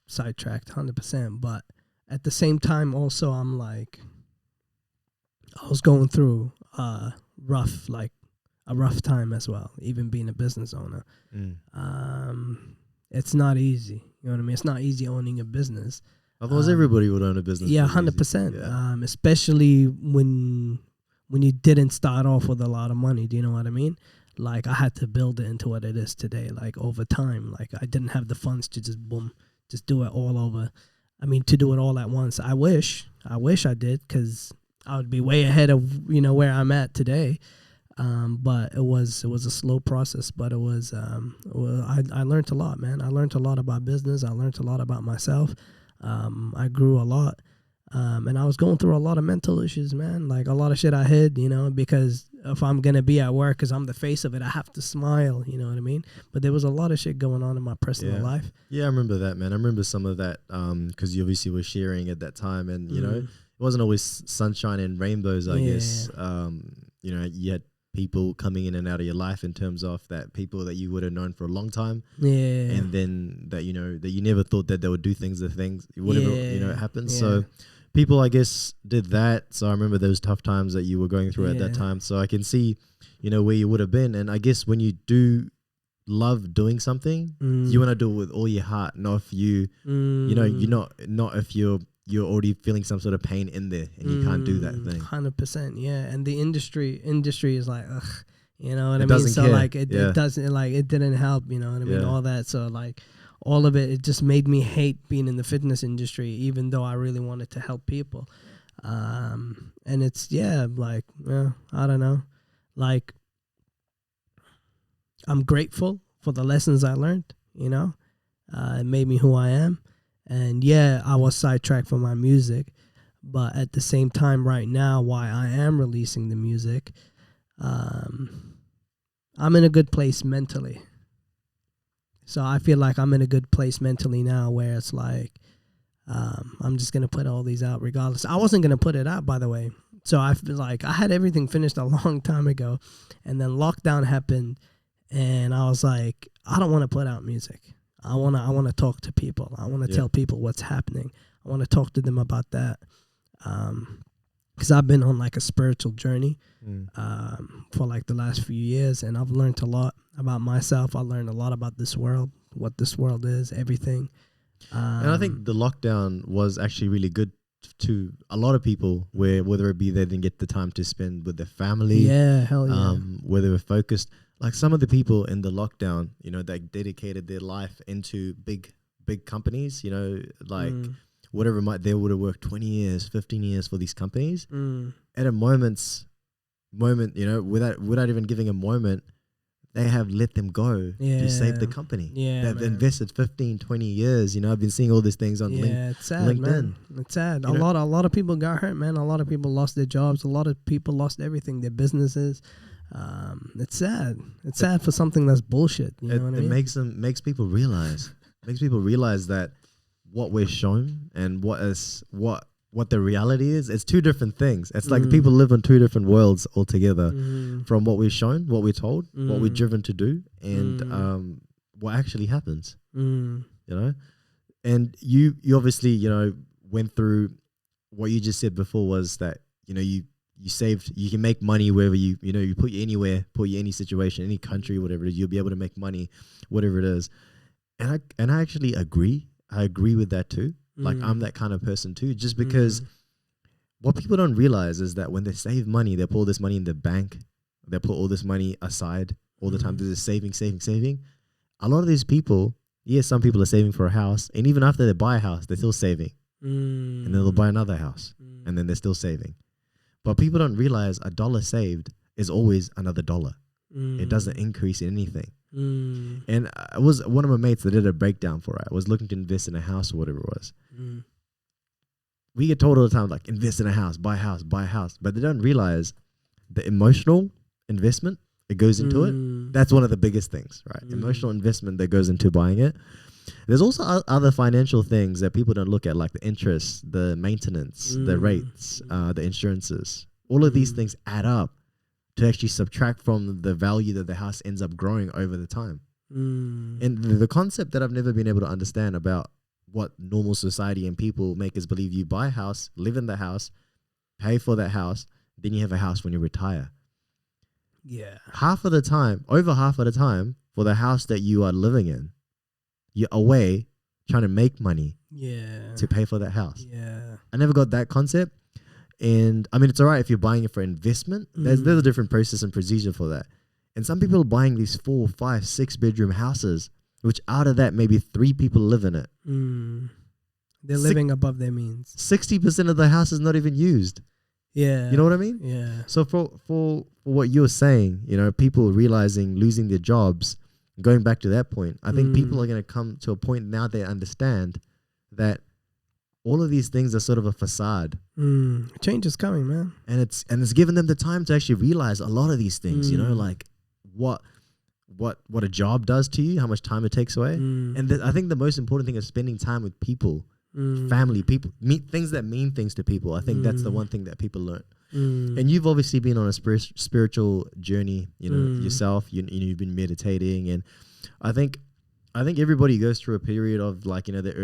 sidetracked 100%, but at the same time, also I'm like, I was going through a rough time as well, even being a business owner. It's not easy. You know what I mean? It's not easy owning a business. Otherwise, everybody would own a business. Yeah, pretty easy. 100%. Yeah. Especially when you didn't start off with a lot of money. Do you know what I mean? Like I had to build it into what it is today. Like over time, like I didn't have the funds to just do it all over. I mean, to do it all at once. I wish I did, because I would be way ahead of, you know, where I'm at today. But it was a slow process, but it was, I learned a lot, man. I learned a lot about business. I learned a lot about myself. I grew a lot. And I was going through a lot of mental issues, man. Like a lot of shit I hid, you know, because if I'm going to be at work, because I'm the face of it, I have to smile, you know what I mean? But there was a lot of shit going on in my personal life. Yeah, I remember that, man. I remember some of that because you obviously were sharing at that time. And, you know, it wasn't always sunshine and rainbows, I guess. You know, you had people coming in and out of your life in terms of that people that you would have known for a long time. Yeah. And then that, you know, that you never thought that they would do things, whatever, you know, it happens. Yeah. So people, I guess, did that. So I remember those tough times that you were going through at that time. So I can see, you know, where you would have been. And I guess when you do love doing something, you want to do it with all your heart. Not if you, you know, not if you're already feeling some sort of pain in there and you can't do that thing. 100%. Yeah. And the industry is like, ugh, you know what I mean? Doesn't So care. like it doesn't, like it didn't help, you know what I mean? All that. So like all of it just made me hate being in the fitness industry, even though I really wanted to help people. And it's, like, I don't know. Like, I'm grateful for the lessons I learned, you know? It made me who I am. And I was sidetracked from my music. But at the same time, right now, why I am releasing the music, I'm in a good place mentally. So I feel like I'm in a good place mentally now where it's like, I'm just going to put all these out regardless. I wasn't going to put it out, by the way. So I feel like I had everything finished a long time ago. And then lockdown happened. And I was like, I don't want to put out music. I want to talk to people. I want to tell people what's happening. I want to talk to them about that. Because I've been on like a spiritual journey for like the last few years, and I've learned a lot about myself. I learned a lot about this world, what this world is, everything. And I think the lockdown was actually really good to a lot of people, where whether it be they didn't get the time to spend with their family, where they were focused. Like some of the people in the lockdown, you know, that dedicated their life into big companies, you know, like whatever they would have worked 20 years, 15 years for these companies. At a moment, you know, without even giving a moment, they have let them go to save the company. They've invested 15, 20 years. You know, I've been seeing all these things on it's sad, LinkedIn. Man. It's sad. A lot of people got hurt, man. A lot of people lost their jobs. A lot of people lost everything, their businesses. It's sad. It's sad for something that's bullshit. You know what I mean? Makes people realize that what we're shown and what the reality is, it's two different things. It's like people live in two different worlds altogether, from what we're shown, what we're told, what we're driven to do, and what actually happens. You know, and you obviously, you know, went through what you just said before, was that, you know, you saved, you can make money wherever you know, you put you anywhere, put you any situation, any country, whatever it is, you'll be able to make money, whatever it is. And I actually agree. I agree with that too. Like I'm that kind of person too, just because what people don't realize is that when they save money, they put all this money in the bank, they put all this money aside all the time. They're just saving. A lot of these people, yes, some people are saving for a house, and even after they buy a house, they're still saving. And then they'll buy another house, and then they're still saving. But people don't realize a dollar saved is always another dollar. It doesn't increase in anything. And it was one of my mates that did a breakdown for it. I was looking to invest in a house or whatever it was. We get told all the time, like, invest in a house, buy a house, buy a house. But they don't realize the emotional investment that goes into it. That's one of the biggest things, right? Emotional investment that goes into buying it. There's also other financial things that people don't look at, like the interest, the maintenance, the rates, the insurances. All of these things add up to actually subtract from the value that the house ends up growing over the time. And the concept that I've never been able to understand about what normal society and people make us believe: you buy a house, live in the house, pay for that house, then you have a house when you retire. Yeah. Over half of the time, for the house that you are living in, you're away trying to make money to pay for that house. Yeah. I never got that concept. And I mean, it's all right if you're buying it for investment. There's a different process and procedure for that. And some people are buying these 4, 5, 6 bedroom houses, which out of that, maybe 3 people live in it. They're living above their means. 60% of the house is not even used. Yeah. You know what I mean? Yeah. So for what you're saying, you know, people realizing losing their jobs, going back to that point, I think people are going to come to a point now they understand that all of these things are sort of a facade. Change is coming, man. And it's given them the time to actually realize a lot of these things, you know, like what a job does to you, how much time it takes away. And I think the most important thing is spending time with people, family, people, things that mean things to people. I think that's the one thing that people learn. And you've obviously been on a spiritual journey, you know, yourself. You've been meditating, and I think everybody goes through a period of, like, you know, the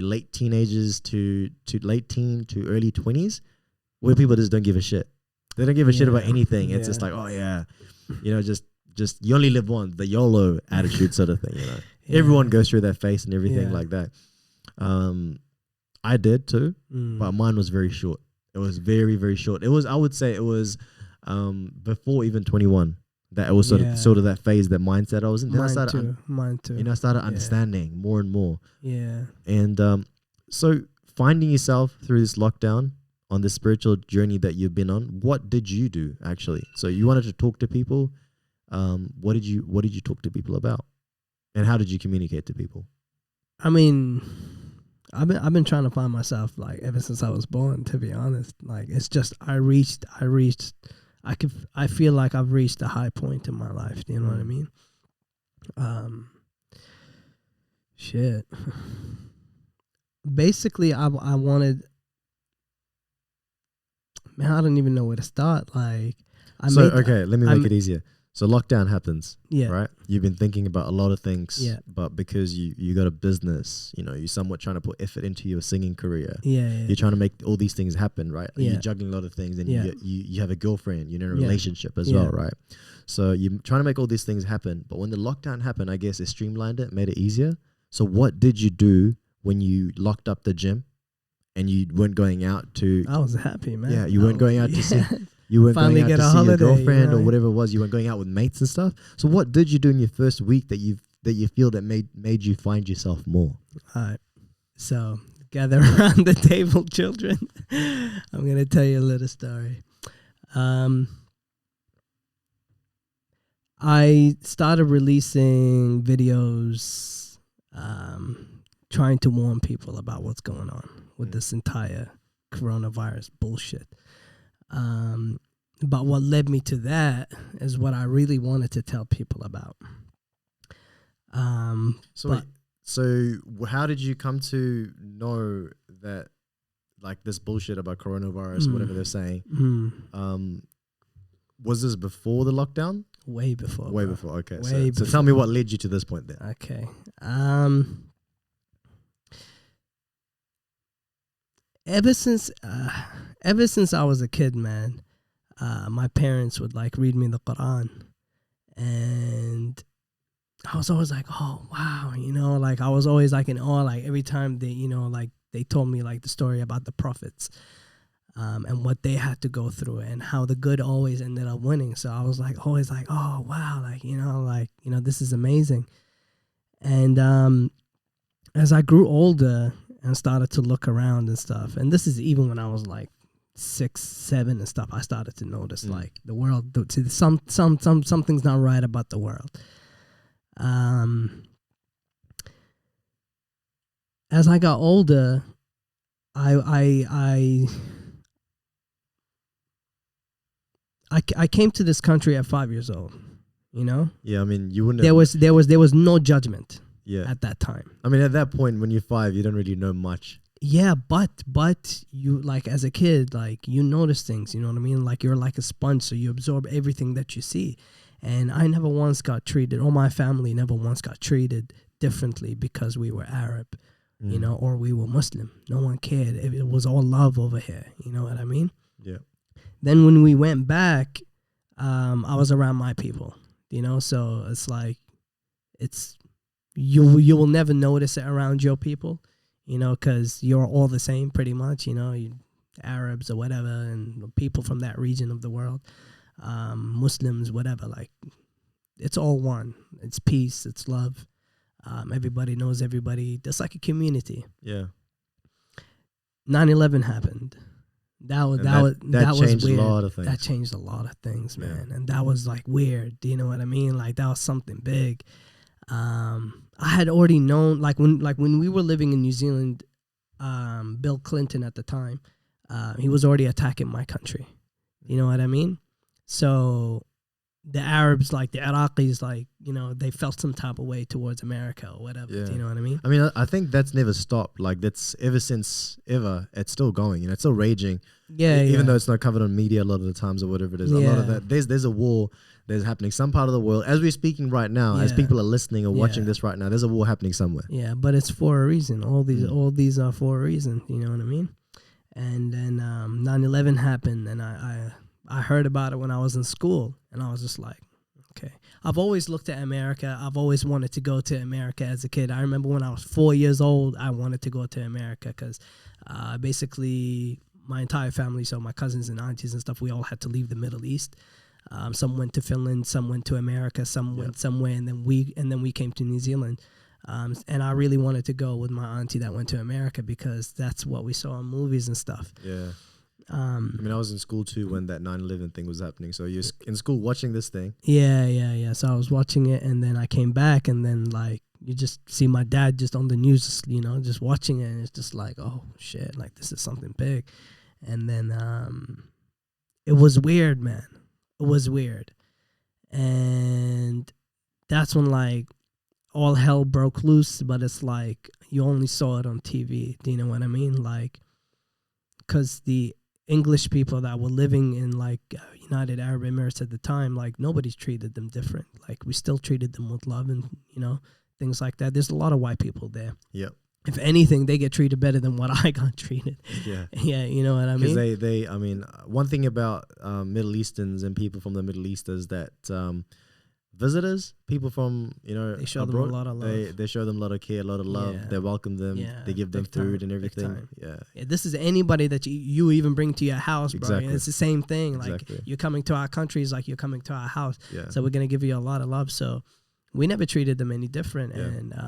late teenagers to late teen to early 20s, where people just don't give a shit. They don't give a shit about anything. It's just like, oh yeah, you know, just you only live once, the YOLO attitude sort of thing. You know, everyone goes through that phase and everything like that. I did too, but mine was very short. It was very, very short. It was, I would say, it was before even 21 that it was sort of that phase, that mindset I was in. Then Mine too. You know, I started understanding more and more. Yeah. And so finding yourself through this lockdown on this spiritual journey that you've been on, what did you do actually? So you wanted to talk to people. What did you talk to people about, and how did you communicate to people? I mean, I've been trying to find myself, like, ever since I was born, to be honest. Like, it's just I feel like I've reached a high point in my life. You know what I mean? Shit. Basically, I wanted. Man, I don't even know where to start. Like, let me make it easier. So lockdown happens, right? You've been thinking about a lot of things, but because you got a business, you know, you're somewhat trying to put effort into your singing career. You're trying to make all these things happen, right? You're juggling a lot of things, and you have a girlfriend, you're in a relationship as well, right? So you're trying to make all these things happen, but when the lockdown happened, I guess it streamlined it, made it easier. So what did you do when you locked up the gym and you weren't going out to... I was happy, man. Yeah, you weren't going out to see... You weren't finally going out get to a see holiday, your girlfriend, you know? or whatever it was. You weren't going out with mates and stuff. So what did you do in your first week that you feel that made you find yourself more? All right. So gather around the table, children. I'm going to tell you a little story. I started releasing videos trying to warn people about what's going on with this entire coronavirus bullshit. But what led me to that is what I really wanted to tell people about. So how did you come to know that, like, this bullshit about coronavirus, whatever they're saying, was this before the lockdown? Way before. Way before. Okay. So tell me what led you to this point then. Okay. Ever since I was a kid, man, my parents would, like, read me the Quran, and I was always like, oh wow, like I was always like in awe, like every time they, like they told me like the story about the prophets, and what they had to go through and how the good always ended up winning. So I was like always like, oh wow, like this is amazing. And as I grew older and started to look around and stuff, and this is even when I was like 6, 7 and stuff, I started to notice like the world, something's not right about the world. As I got older, I came to this country at 5 years old. Yeah, I mean, you wouldn't. There was no judgment. Yeah. At that time. I mean, at that point when you're 5, you don't really know much. Yeah, but you, like, as a kid, like, you notice things. You know what I mean? Like, you're like a sponge, so you absorb everything that you see. And I never once got treated, or my family never once got treated differently because we were Arab, or we were Muslim. No one cared. It was all love over here. You know what I mean? Yeah. Then when we went back, I was around my people, so it's like, you will never notice it around your people, because you're all the same pretty much, you Arabs or whatever, and people from that region of the world, Muslims, whatever, like, it's all one. It's peace, it's love. Everybody knows everybody. It's like a community. Yeah. 9/11 happened. That was changed weird. A lot of things. That changed a lot of things, man. And that was like weird. Do you know what I mean? Like, that was something big. I had already known, like when we were living in New Zealand, Bill Clinton at the time, he was already attacking my country. You know what I mean? So the Arabs, like the Iraqis, like, they felt some type of way towards America or whatever. Yeah. Do you know what I mean? I mean, I think that's never stopped. Like, that's ever since ever, it's still going. It's still raging. Yeah. Even though it's not covered on media a lot of the times or whatever it is. A lot of that. There's a war that's happening some part of the world as we're speaking right now. As people are listening or watching this right now, there's a war happening somewhere. Yeah, but it's for a reason. All these are for a reason. You know what I mean? And then 9/11 happened, and I heard about it when I was in school, and I was just like, okay. I've always looked at America. I've always wanted to go to America as a kid. I remember when I was 4 years old, I wanted to go to America because basically my entire family, so my cousins and aunties and stuff, we all had to leave the Middle East. Some went to Finland, some went to America, some went somewhere, and then we came to New Zealand. And I really wanted to go with my auntie that went to America because that's what we saw in movies and stuff. Yeah. I mean, I was in school too when that 9/11 thing was happening. So you're in school watching this thing. Yeah. So I was watching it, and then I came back, and then like you just see my dad just on the news, just watching it, and it's just like, oh shit, like this is something big. And then it was weird, man. It was weird, and that's when like all hell broke loose. But it's like you only saw it on TV. Do you know what I mean? Like, because the English people that were living in like United Arab Emirates at the time, like nobody's treated them different. Like we still treated them with love and things like that. There's a lot of white people there. Yep. If anything, they get treated better than what I got treated. Yeah. Yeah, you know what I mean? Because I mean, one thing about Middle Easterns and people from the Middle East is that visitors, people from, they show abroad, them a lot of love. They show them a lot of care, a lot of love. Yeah. They welcome them. Yeah, they give them food and everything. Yeah. This is anybody that you even bring to your house, bro. Exactly. It's the same thing. Exactly. Like, you're coming to our country is like you're coming to our house. Yeah. So we're going to give you a lot of love. So we never treated them any different. Yeah. And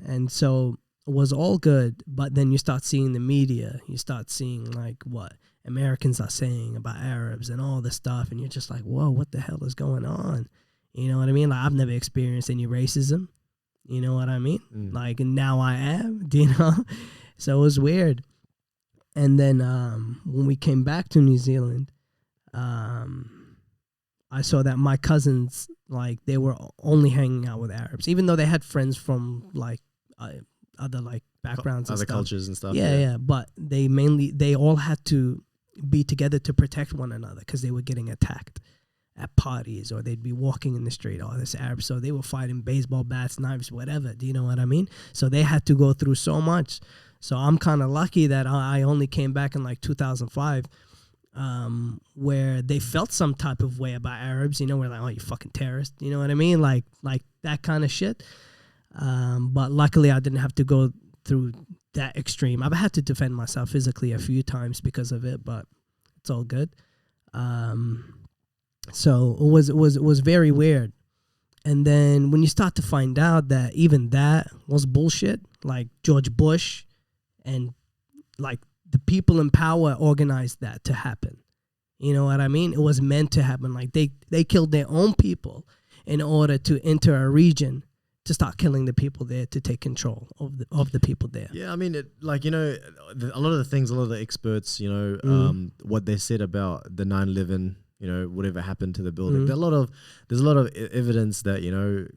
and so it was all good, but then you start seeing the media, you start seeing like what Americans are saying about Arabs and all this stuff, and you're just like, whoa, what the hell is going on? You know what I mean? Like, I've never experienced any racism. You know what I mean? Like, and now I am, do you know? So it was weird. And then when we came back to New Zealand, I saw that my cousins, like, they were only hanging out with Arabs, even though they had friends from like other like backgrounds and other stuff. cultures and stuff. Yeah. But they all had to be together to protect one another because they were getting attacked at parties, or they'd be walking in the street. Oh, this Arab. So they were fighting baseball bats, knives, whatever. Do you know what I mean? So they had to go through so much. So I'm kind of lucky that I only came back in like 2005. where they felt some type of way about Arabs. You know, we're like, oh, you fucking terrorist. You know what I mean? Like that kind of shit. But luckily, I didn't have to go through that extreme. I've had to defend myself physically a few times because of it, but it's all good. So it was very weird. And then when you start to find out that even that was bullshit, like George Bush and like the people in power organized that to happen. You know what I mean? It was meant to happen. Like they killed their own people in order to enter a region to start killing the people there, to take control of the people there. Yeah, I mean, a lot of the things, a lot of the experts, what they said about the 9/11, whatever happened to the building. There's a lot of evidence that,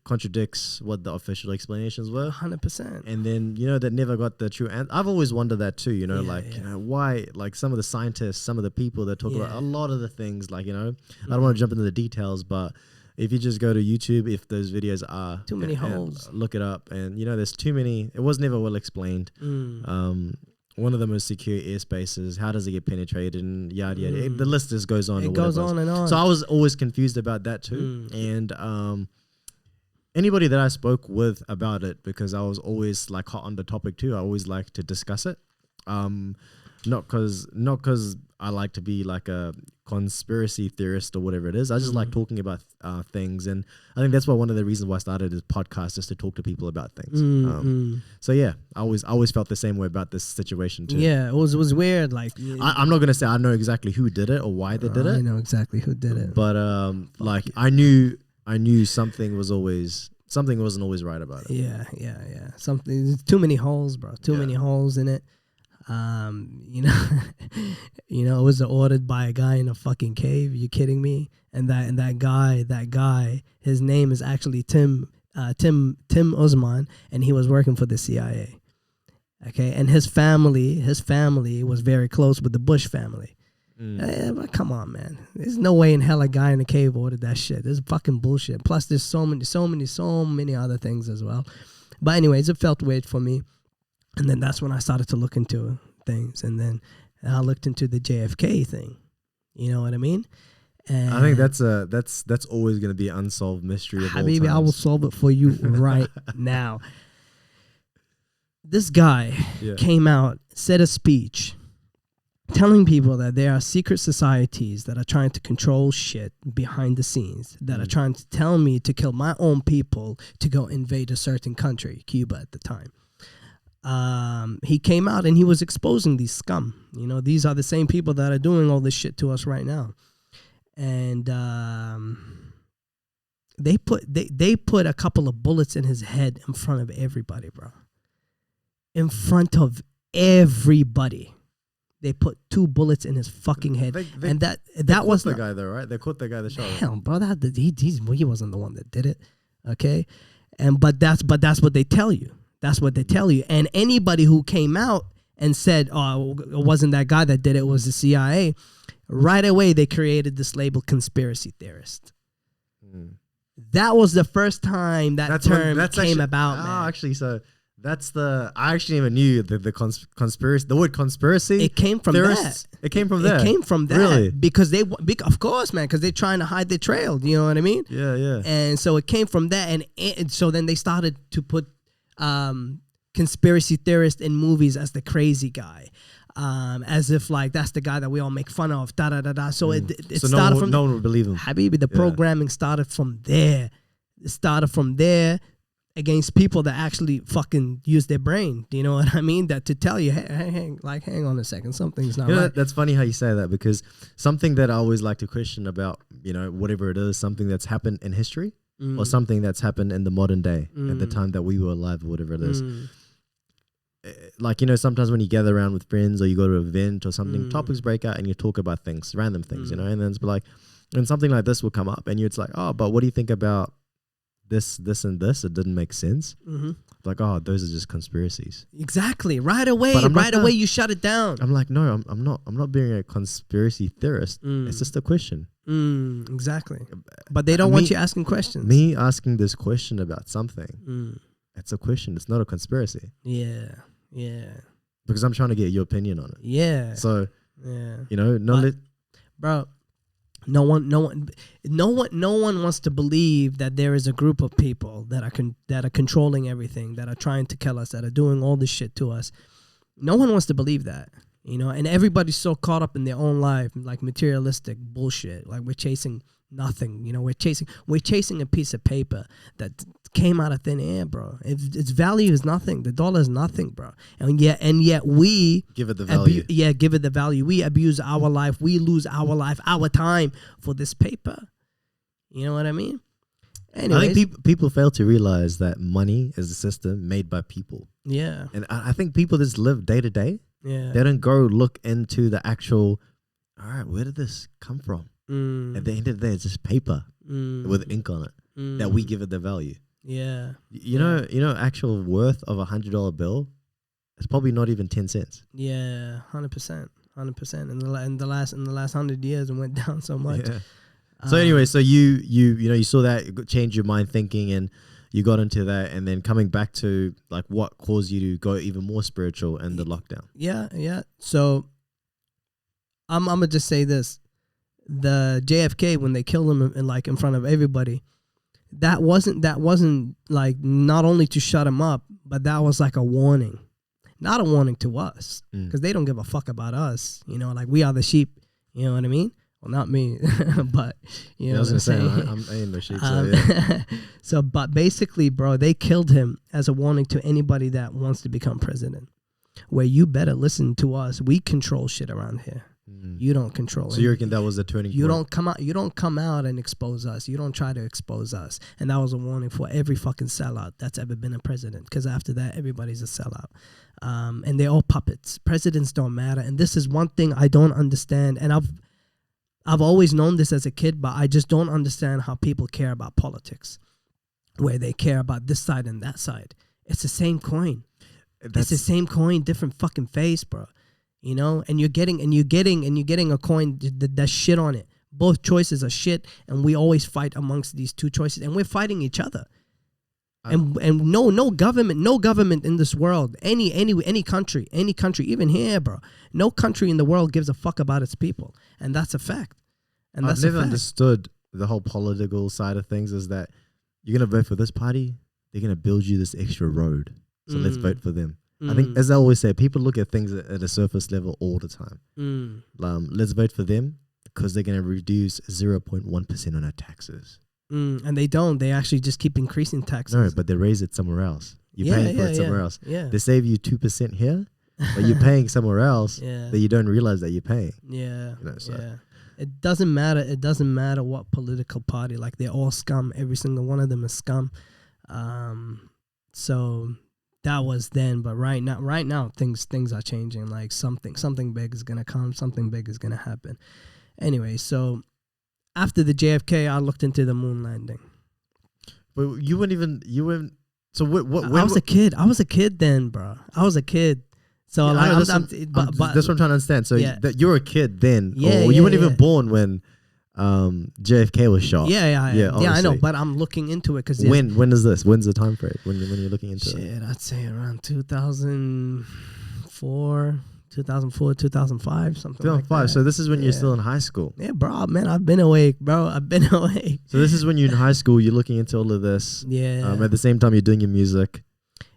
contradicts what the official explanations were. 100%. And then, that never got the true answer. I've always wondered that too, why, like some of the scientists, some of the people that talk about a lot of the things, like, I don't want to jump into the details, but if you just go to YouTube, if those videos are too many holes, look it up. And, there's too many, it was never well explained. One of the most secure airspaces, how does it get penetrated, and yada yada. The list just goes on. It goes on and on. So I was always confused about that too. And anybody that I spoke with about it, because I was always like hot on the topic too, I always like to discuss it. Not because I like to be like a conspiracy theorist or whatever it is. I just like talking about things, and I think that's one of the reasons why I started this podcast, just to talk to people about things. So yeah, I always felt the same way about this situation too. Yeah, it was weird. Like I'm not gonna say I know exactly who did it or why they did it. I know exactly who did it, but I knew something wasn't always right about it. Yeah. Something. Too many holes, bro. Too many holes in it. It was ordered by a guy in a fucking cave. You kidding me? And that guy, his name is actually Tim Osman, and he was working for the CIA. Okay, and his family was very close with the Bush family. But come on, man. There's no way in hell a guy in a cave ordered that shit. This is fucking bullshit. Plus, there's so many other things as well. But anyways, it felt weird for me. And then that's when I started to look into things. And then I looked into the JFK thing. You know what I mean? And I think that's always going to be an unsolved mystery of all Habibi, I will solve it for you right now. This guy came out, said a speech, telling people that there are secret societies that are trying to control shit behind the scenes, that are trying to tell me to kill my own people to go invade a certain country, Cuba at the time. He came out and he was exposing these scum. These are the same people that are doing all this shit to us right now. And they put a couple of bullets in his head in front of everybody, bro. In front of everybody. They put 2 bullets in his fucking head. That was the guy though, right? They caught the guy that shot him. Hell, bro, he wasn't the one that did it. Okay? But that's what they tell you. That's what they tell you. And anybody who came out and said, oh, it wasn't that guy that did it, it was the CIA, right away they created this label conspiracy theorist. That was the first time that term came about, man. Actually, so I actually even knew the conspiracy, the word conspiracy. It came from that. It came from there. It came from that. Really? Because of course, man, because they're trying to hide their trail. You know what I mean? Yeah. And so it came from that. And so then they started to put conspiracy theorist in movies as the crazy guy, as if like that's the guy that we all make fun of. So it so started from no one would believe him. Habibi, the programming started from there. It started from there against people that actually fucking use their brain. Do you know what I mean? That to tell you, hang on a second, something's not right. That's funny how you say that, because something that I always like to question about, whatever it is, something that's happened in history. Or something that's happened in the modern day at the time that we were alive, or whatever it is. Like, sometimes when you gather around with friends or you go to an event or something, topics break out and you talk about things, random things, and then it's like, and something like this will come up and it's like, oh, but what do you think about this, and this? It didn't make sense. Like, oh, those are just conspiracies. Exactly. Right away, you shut it down. I'm like, no, I'm not being a conspiracy theorist. It's just a question. Exactly. But they don't want you asking questions. Me asking this question about something, it's a question. It's not a conspiracy. Yeah. Because I'm trying to get your opinion on it. Yeah. So, yeah. bro. No one wants to believe that there is a group of people that are controlling everything, that are trying to kill us, that are doing all this shit to us. No one wants to believe that, you know. And everybody's so caught up in their own life, like materialistic bullshit. Like we're chasing nothing, you know. We're chasing a piece of paper that came out of thin air, bro. Its value is nothing. The dollar is nothing, bro. And yet we give it the value. Give it the value. We abuse our life. We lose our life, our time for this paper. You know what I mean? Anyways. I think people fail to realize that money is a system made by people. Yeah. And I think people just live day to day. Yeah. They don't go look into the actual, all right, where did this come from? At the end of the day, it's just paper with ink on it that we give it the value. Yeah. You know, actual worth of $100 bill is probably not even 10 cents. Yeah, 100%. In the last 100 years, it went down so much. Yeah. So anyway, so you saw that, change your mind thinking, and you got into that, and then coming back to like what caused you to go even more spiritual in the lockdown. Yeah. So I'm gonna just say this: the JFK, when they killed him in front of everybody, that wasn't like not only to shut him up, but that was like a warning, not a warning to us, because they don't give a fuck about us. You know, like we are the sheep. You know what I mean? Well, not me, but you know. I was gonna say I ain't no sheep. So, yeah. So, but basically, bro, they killed him as a warning to anybody that wants to become president. Where you better listen to us. We control shit around here. You don't control it. So you reckon that was the turning point? You don't come out and expose us. You don't try to expose us. And that was a warning for every fucking sellout that's ever been a president. Because after that, everybody's a sellout. And they're all puppets. Presidents don't matter. And this is one thing I don't understand. And I've always known this as a kid, but I just don't understand how people care about politics, where they care about this side and that side. It's the same coin. It's the same coin, different fucking face, bro. You know, and you're getting a coin that's shit on it. Both choices are shit, and we always fight amongst these two choices, and we're fighting each other. And no government in this world, any country, even here, bro. No country in the world gives a fuck about its people, and that's a fact. And I've never understood the whole political side of things. Is that you're gonna vote for this party, they're gonna build you this extra road, so let's vote for them. I think, as I always say, people look at things at a surface level all the time. Let's vote for them because they're gonna reduce 0.1% on our taxes. And they don't. They actually just keep increasing taxes. No, but they raise it somewhere else. You're paying for it somewhere else. Yeah. They save you 2% here, but you're paying somewhere else that you don't realize that you're paying. Yeah. You know, so. Yeah. It doesn't matter. It doesn't matter what political party. Like, they're all scum. Every single one of them is scum. So that was then, but right now things are changing. Like something big is gonna come. Something big is gonna happen. Anyway, so after the JFK, I looked into the moon landing. But you weren't. So what? I was a kid. I was a kid then, bro. I was a kid. So yeah, like, that's what I'm trying to understand. So that you're a kid then, or you weren't even born when JFK was shot. Yeah, I know. But I'm looking into it because when is this? When's the time frame when you're looking into it? Shit, I'd say around 2004, 2005, something 2005. Like that. So this is when you're still in high school. Yeah, bro, man, I've been awake, bro. I've been awake. So this is when you're in high school. You're looking into all of this. Yeah. At the same time, you're doing your music.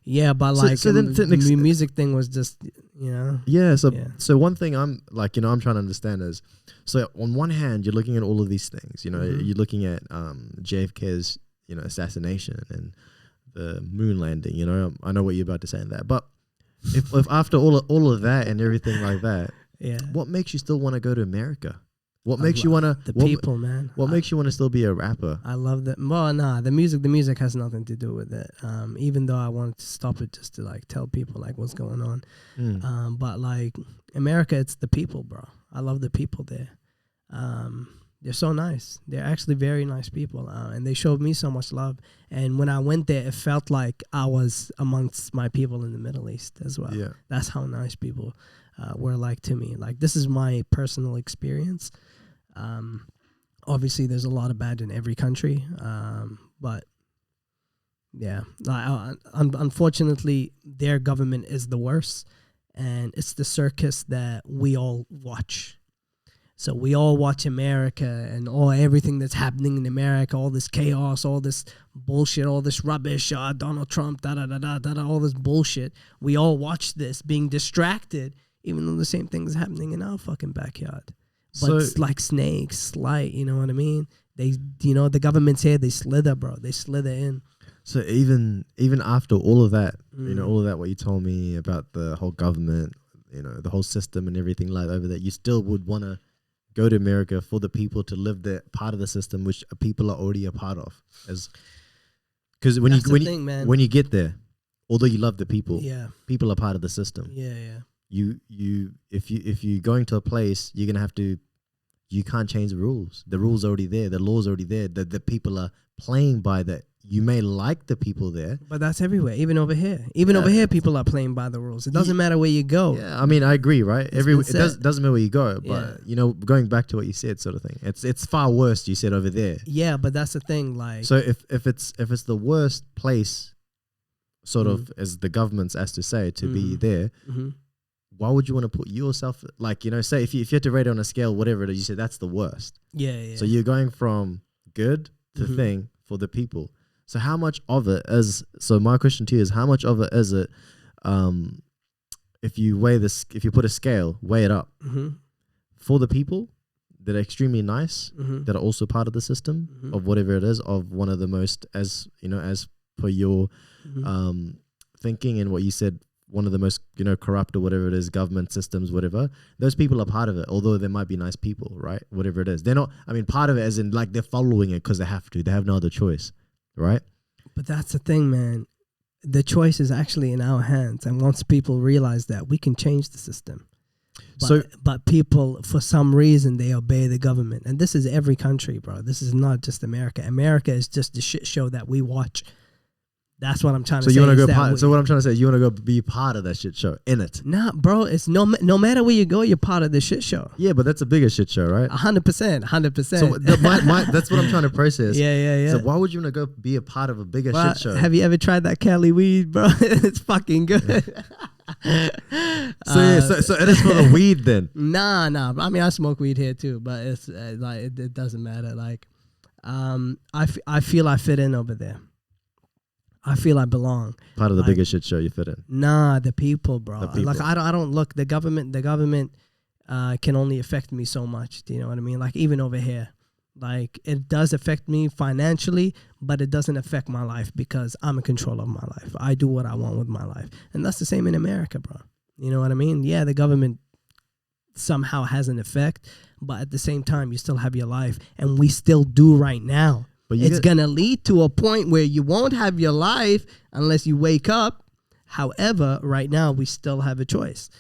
Yeah, but the music thing was just, you know. Yeah. So one thing I'm like, I'm trying to understand is, so on one hand, you're looking at all of these things. You know, you're looking at JFK's, assassination and the moon landing. You know, I know what you're about to say in that, but if after all of that and everything like that, what makes you still want to go to America? What makes you want to people, man? What makes you want to still be a rapper? I love that. Well, nah, the music has nothing to do with it. Even though I wanted to stop it just to like tell people like what's going on. But like America, it's the people, bro. I love the people there. They're so nice. They're actually very nice people, and they showed me so much love. And when I went there, it felt like I was amongst my people in the Middle East as well. Yeah, that's how nice people were like to me. Like, this is my personal experience. Obviously, there's a lot of bad in every country, but yeah, unfortunately, their government is the worst, and it's the circus that we all watch. So we all watch America and everything that's happening in America, all this chaos, all this bullshit, all this rubbish, Donald Trump, all this bullshit. We all watch this being distracted, even though the same thing is happening in our fucking backyard. But So- it's like snakes, slight, you know what I mean? They, the government's here, they slither, bro. They slither in. So even after all of that, all of that, what you told me about the whole government, the whole system and everything like over there, you still would want to go to America for the people to live that part of the system which people are already a part of. Because when you get there, although you love the people, people are part of the system. If you're going to a place, you're gonna have to. You can't change the rules. The rules are already there. The law's already there. The people are playing by that. You may like the people there, but that's everywhere. Even over here, over here, people are playing by the rules. It doesn't matter where you go. Yeah, I mean, I agree, right? It doesn't matter where you go, but going back to what you said, sort of thing. It's far worse. You said over there. Yeah, but that's the thing. Like, so if it's the worst place, sort of as the government's asked to say to be there. Why would you want to put yourself, like, say if you had to rate it on a scale, whatever it is, you said that's the worst. Yeah. So you're going from good to thing for the people. So how much of it is, so my question to you is, how much of it is it, if you put a scale, weigh it up for the people that are extremely nice, that are also part of the system of whatever it is, of one of the most, as per your thinking and what you said, one of the most, corrupt or whatever it is, government systems, whatever, those people are part of it, although they might be nice people, right? Whatever it is. They're not, part of it as in like they're following it because they have to. They have no other choice, right? But that's the thing, man. The choice is actually in our hands. And once people realize that, we can change the system. But people, for some reason, they obey the government. And this is every country, bro. This is not just America. America is just the shit show that we watch. That's what I'm trying to say. So what I'm trying to say is you want to go be part of that shit show, in it. Nah, bro. It's no matter where you go, you're part of the shit show. Yeah, but that's a bigger shit show, right? 100%. So that's what I'm trying to process. Yeah. So why would you want to go be a part of a bigger shit show? Have you ever tried that Cali weed, bro? It's fucking good. So it is for the weed then? Nah. I mean, I smoke weed here too, but it's like it doesn't matter. Like, I feel I fit in over there. I feel I belong. Part of the biggest shit show you fit in. Nah, the people, bro. The people. Like I don't look. The government can only affect me so much. Do you know what I mean? Like even over here, like it does affect me financially, but it doesn't affect my life because I'm in control of my life. I do what I want with my life, and that's the same in America, bro. You know what I mean? Yeah, the government somehow has an effect, but at the same time, you still have your life, and we still do right now. But it's going to lead to a point where you won't have your life unless you wake up. However, right now, we still have a choice.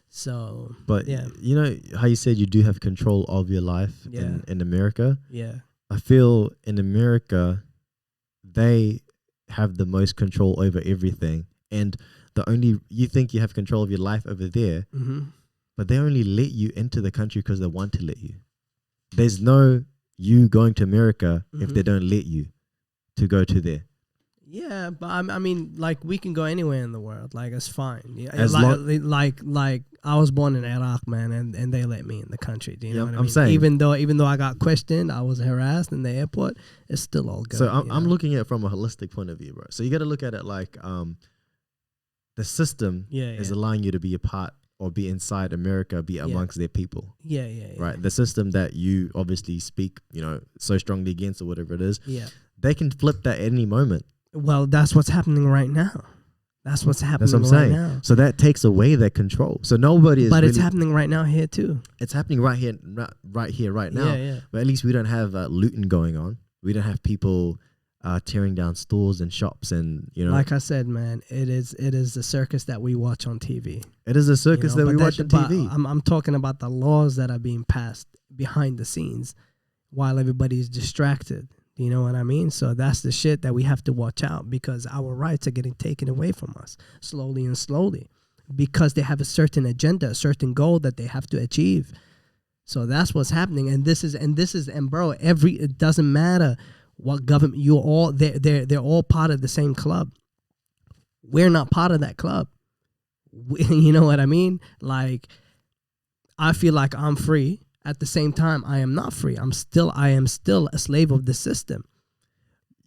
So, but yeah. You know how you said you do have control of your life in America? Yeah. I feel in America, they have the most control over everything. And you think you have control of your life over there, but they only let you into the country because they want to let you. There's no you going to America if they don't let you to go to there. Yeah, but I mean, like we can go anywhere in the world. Like it's fine. Yeah, like I was born in Iraq, man, and they let me in the country. Do you know what I mean? Saying, even though I got questioned, I was harassed in the airport. It's still all good. So I'm looking at it from a holistic point of view, bro. So you got to look at it like the system is allowing you to be a part or be inside America, be amongst their people. Yeah. Right. The system that you obviously speak, so strongly against or whatever it is. Yeah. They can flip that at any moment. Well, that's what's happening right now. That's what I'm saying. Now. So that takes away that control. So nobody is. But it's happening right now here too. It's happening right here, right now. Yeah. But at least we don't have looting going on. We don't have people tearing down stores and shops and Like I said, man, it is the circus that we watch on TV. It is a circus that we watch on TV. I'm talking about the laws that are being passed behind the scenes while everybody's distracted. You know what I mean? So that's the shit that we have to watch out because our rights are getting taken away from us slowly because they have a certain agenda, a certain goal that they have to achieve. So that's what's happening. And bro, it doesn't matter what government they're all part of the same club. We're not part of that club. You know what I mean? Like, I feel like I'm free at the same time, I am not free. I am still a slave of the system.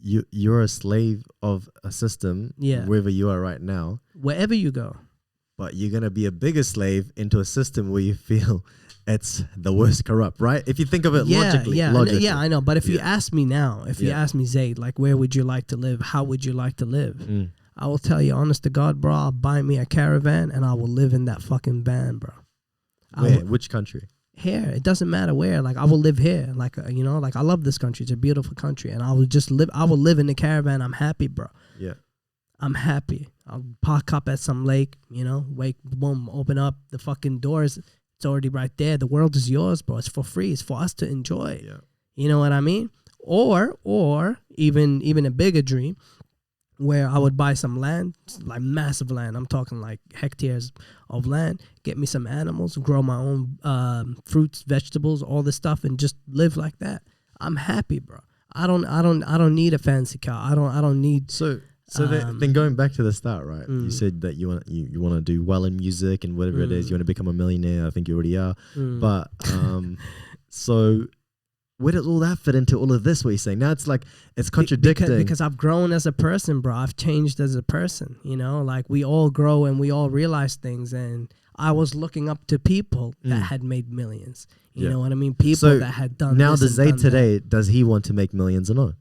You're a slave of a system, Yeah. wherever you are right now. Wherever you go. But you're gonna be a bigger slave into a system where you feel it's the worst corrupt, right? If you think of it logically. Yeah, I know. But if you ask me now, if you Yeah. ask me, Zaid, like, where would you like to live? How would you like to live? Mm. I will tell you, honest to God, bro, I'll buy me a caravan and I will live in that fucking van, bro. Where? Which country? Here, it doesn't matter where. Like, I will live here. Like, you know, like, I love this country. It's a beautiful country, and I will just live. I will live in the caravan. I'm happy, bro. Yeah. I'm happy. I'll park up at some lake. You know, boom, open up the fucking doors. It's already right there. The world is yours, bro. It's for free. It's for us to enjoy. Yeah. You know what I mean? Or even a bigger dream, where I would buy some land, like massive land. I'm talking like hectares of land, get me some animals, grow my own fruits, vegetables, all this stuff, and just live like that. I'm happy, bro. I don't need a fancy car. I don't need. So then going back to the start, right? You said that you want to do well in music and whatever it is. You want to become a millionaire. I think you already are. But so where does all that fit into all of this? What you're saying now? It's like it's contradicting. Because I've grown as a person, bro. I've changed as a person. You know, like we all grow and we all realize things. And I was looking up to people that had made millions. You know what I mean? People that had done. Now, this does Zaid today? Does he want to make millions or not?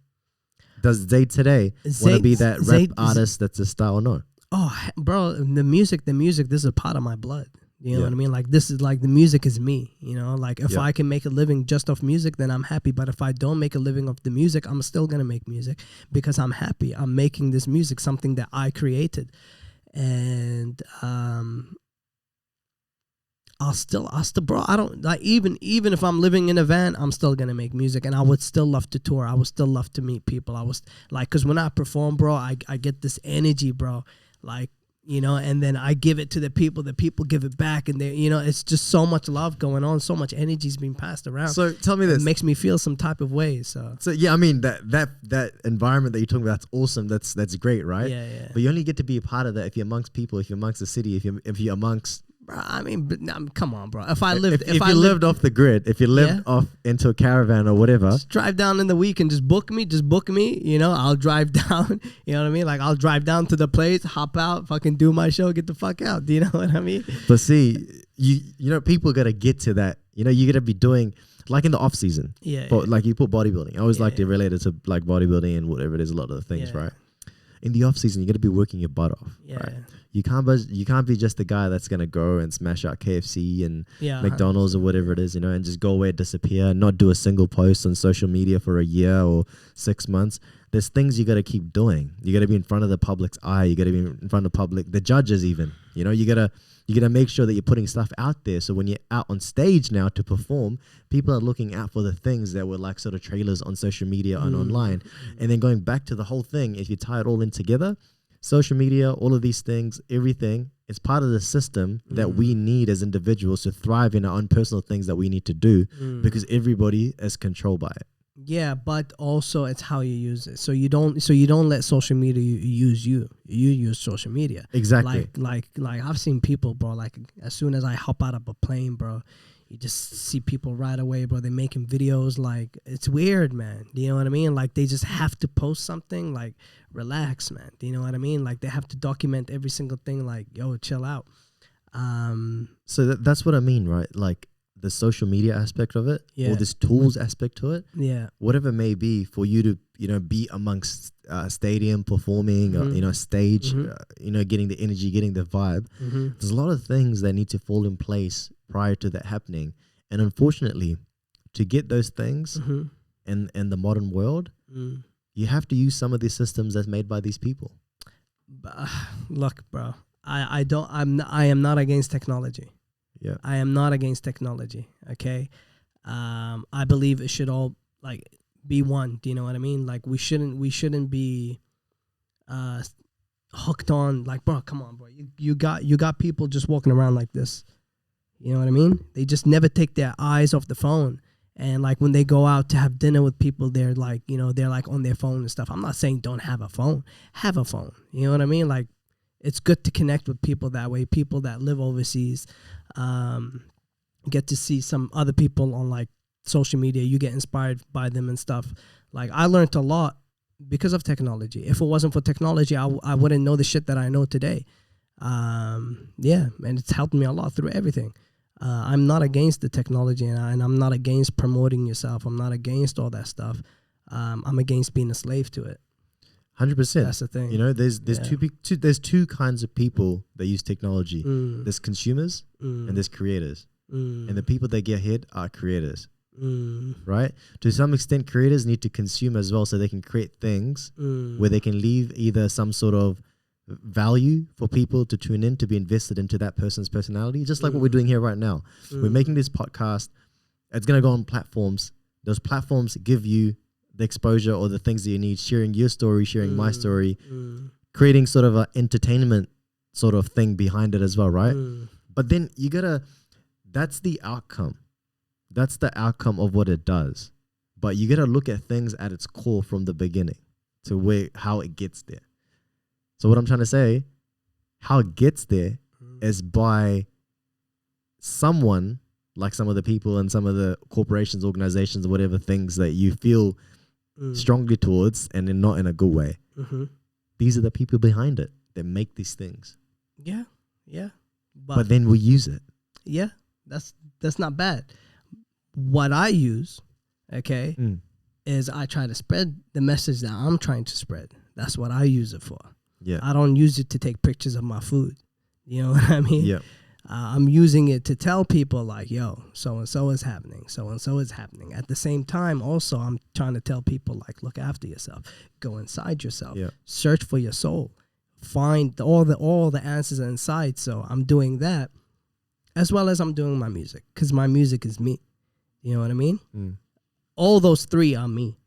Does Zaid today want to be that rap artist that's a star or not? Oh, bro, the music. This is a part of my blood. You know what I mean? Like, this is like, the music is me, you know? Like, if I can make a living just off music, then I'm happy. But if I don't make a living off the music, I'm still going to make music because I'm happy. I'm making this music, something that I created. And I'll still, bro, I don't, like, even if I'm living in a van, I'm still going to make music. And I would still love to tour. I would still love to meet people. I was like, because when I perform, bro, I get this energy, bro. Like, you know, and then I give it to the people give it back, and they, you know, it's just so much love going on, so much energy is being passed around. So tell me this. It makes me feel some type of way. So yeah, I mean that environment that you're talking about, that's awesome. That's great, right? Yeah. But you only get to be a part of that if you're amongst people, if you're amongst the city, if you're amongst. Bro, I mean, come on, bro. If you lived off the grid, if you lived off into a caravan or whatever, just drive down in the week and just book me. You know, I'll drive down. You know what I mean? Like, I'll drive down to the place, hop out, fucking do my show, get the fuck out. Do you know what I mean? But see, you know, people gotta get to that. You know, you gotta be doing like in the off season. Yeah. But like you put bodybuilding. I always like to relate it to like bodybuilding and whatever it is. A lot of the things, right? In the off season, you gotta be working your butt off. Yeah. Right? You can't be just the guy that's gonna go and smash out KFC and McDonald's or whatever it is, you know, and just go away and disappear and not do a single post on social media for a year or 6 months. There's things you gotta keep doing. You gotta be in front of the public's eye. You gotta be in front of the judges even. You know, you gotta make sure that you're putting stuff out there. So when you're out on stage now to perform, people are looking out for the things that were like sort of trailers on social media and online. And then going back to the whole thing, if you tie it all in together, social media, all of these things, everything is part of the system that we need as individuals to thrive in our own personal things that we need to do because everybody is controlled by it. Yeah, but also it's how you use it. So you don't let social media use you. You use social media. Exactly. Like I've seen people, bro, like as soon as I hop out of a plane, bro, you just see people right away, bro. They're making videos. Like, it's weird, man. Do you know what I mean? Like, they just have to post something. Like, relax, man. Do you know what I mean? Like, they have to document every single thing. Like, yo, chill out. So that's what I mean, right? Like, the social media aspect of it, or this tools aspect to it, whatever it may be, for you to, you know, be amongst stadium performing, or, you know, stage, you know, getting the energy, getting the vibe. There's a lot of things that need to fall in place prior to that happening, and unfortunately, to get those things in the modern world, you have to use some of these systems that's made by these people. Look, bro, I am not against technology. Yeah, I am not against technology. Okay, I believe it should all like be one. Do you know what I mean? Like, we shouldn't be hooked on. Like, bro, come on, bro. You got people just walking around like this. You know what I mean? They just never take their eyes off the phone. And like, when they go out to have dinner with people, they're like, you know, they're like on their phone and stuff. I'm not saying don't have a phone. Have a phone. You know what I mean? Like, it's good to connect with people that way, people that live overseas. get to see some other people on like social media. You get inspired by them and stuff. Like I learned a lot because of technology. If it wasn't for technology, I wouldn't know the shit that I know today. Yeah, and it's helped me a lot through everything. I'm not against the technology, and I'm not against promoting yourself. I'm not against all that stuff. I'm against being a slave to it. 100%. That's the thing. You know, there's two kinds of people that use technology. There's consumers and there's creators. And the people that get ahead are creators. Right? To some extent, creators need to consume as well, so they can create things where they can leave either some sort of value for people to tune in, to be invested into that person's personality, just like what we're doing here right now. We're making this podcast. It's going to go on platforms. Those platforms give you the exposure or the things that you need, sharing your story, sharing my story, creating sort of an entertainment sort of thing behind it as well, right? But then you gotta, that's the outcome. That's the outcome of what it does. But you gotta look at things at its core from the beginning to how it gets there. So what I'm trying to say, how it gets there is by someone, like some of the people and some of the corporations, organizations, whatever things that you feel strongly towards, and not in a good way. These are the people behind it that make these things. Yeah. But then we use it. Yeah, that's not bad. What I use, okay, is I try to spread the message that I'm trying to spread. That's what I use it for. Yeah. I don't use it to take pictures of my food. You know what I mean? Yeah. I'm using it to tell people like, yo, so-and-so is happening. So-and-so is happening. At the same time, also, I'm trying to tell people like, look after yourself. Go inside yourself. Yeah. Search for your soul. Find all the answers inside. So I'm doing that as well as I'm doing my music, because my music is me. You know what I mean? All those three are me.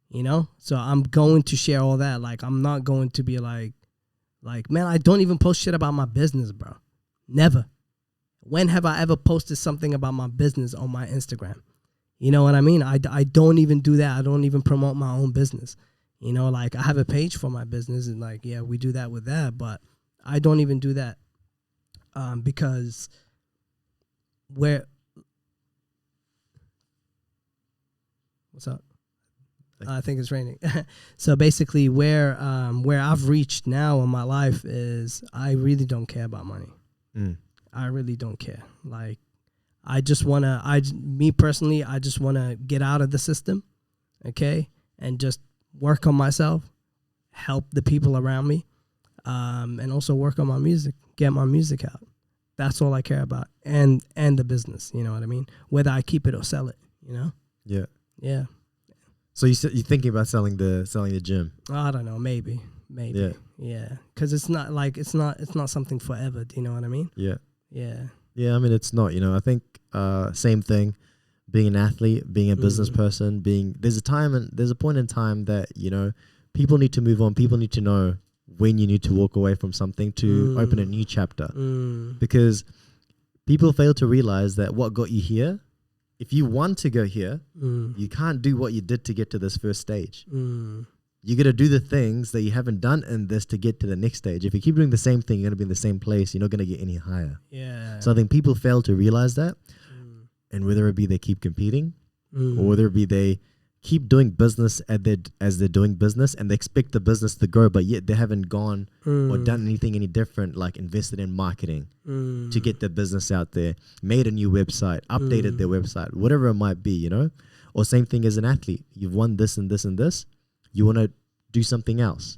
You know? So I'm going to share all that. Like, I'm not going to be like, man, I don't even post shit about my business, bro. Never. When have I ever posted something about my business on my Instagram? You know what I mean? I don't even do that. I don't even promote my own business. You know, like, I have a page for my business, and like, yeah, we do that with that, but I don't even do that because what's up? I think it's raining. So basically where I've reached now in my life is I really don't care about money. I really don't care. Like, I just want to, me personally, I just want to get out of the system, okay, and just work on myself, help the people around me, and also work on my music, get my music out. That's all I care about, and the business, you know what I mean? Whether I keep it or sell it, you know? Yeah. Yeah. So you're thinking about selling the gym? I don't know, maybe. Yeah. Because it's not something forever. Do you know what I mean? Yeah. Yeah. I mean, it's not. You know, I think same thing. Being an athlete, being a business person, there's a point in time that, you know, people need to move on. People need to know when you need to walk away from something to open a new chapter, because people fail to realize that what got you here. If you want to go here, you can't do what you did to get to this first stage. You got to do the things that you haven't done in this to get to the next stage. If you keep doing the same thing, you're going to be in the same place. You're not going to get any higher. Yeah. So I think people fail to realize that. And whether it be they keep competing or whether it be they keep doing business as they're doing business, and they expect the business to grow, but yet they haven't gone or done anything any different, like invested in marketing to get their business out there, made a new website, updated their website, whatever it might be, you know? Or same thing as an athlete. You've won this and this and this. You want to do something else.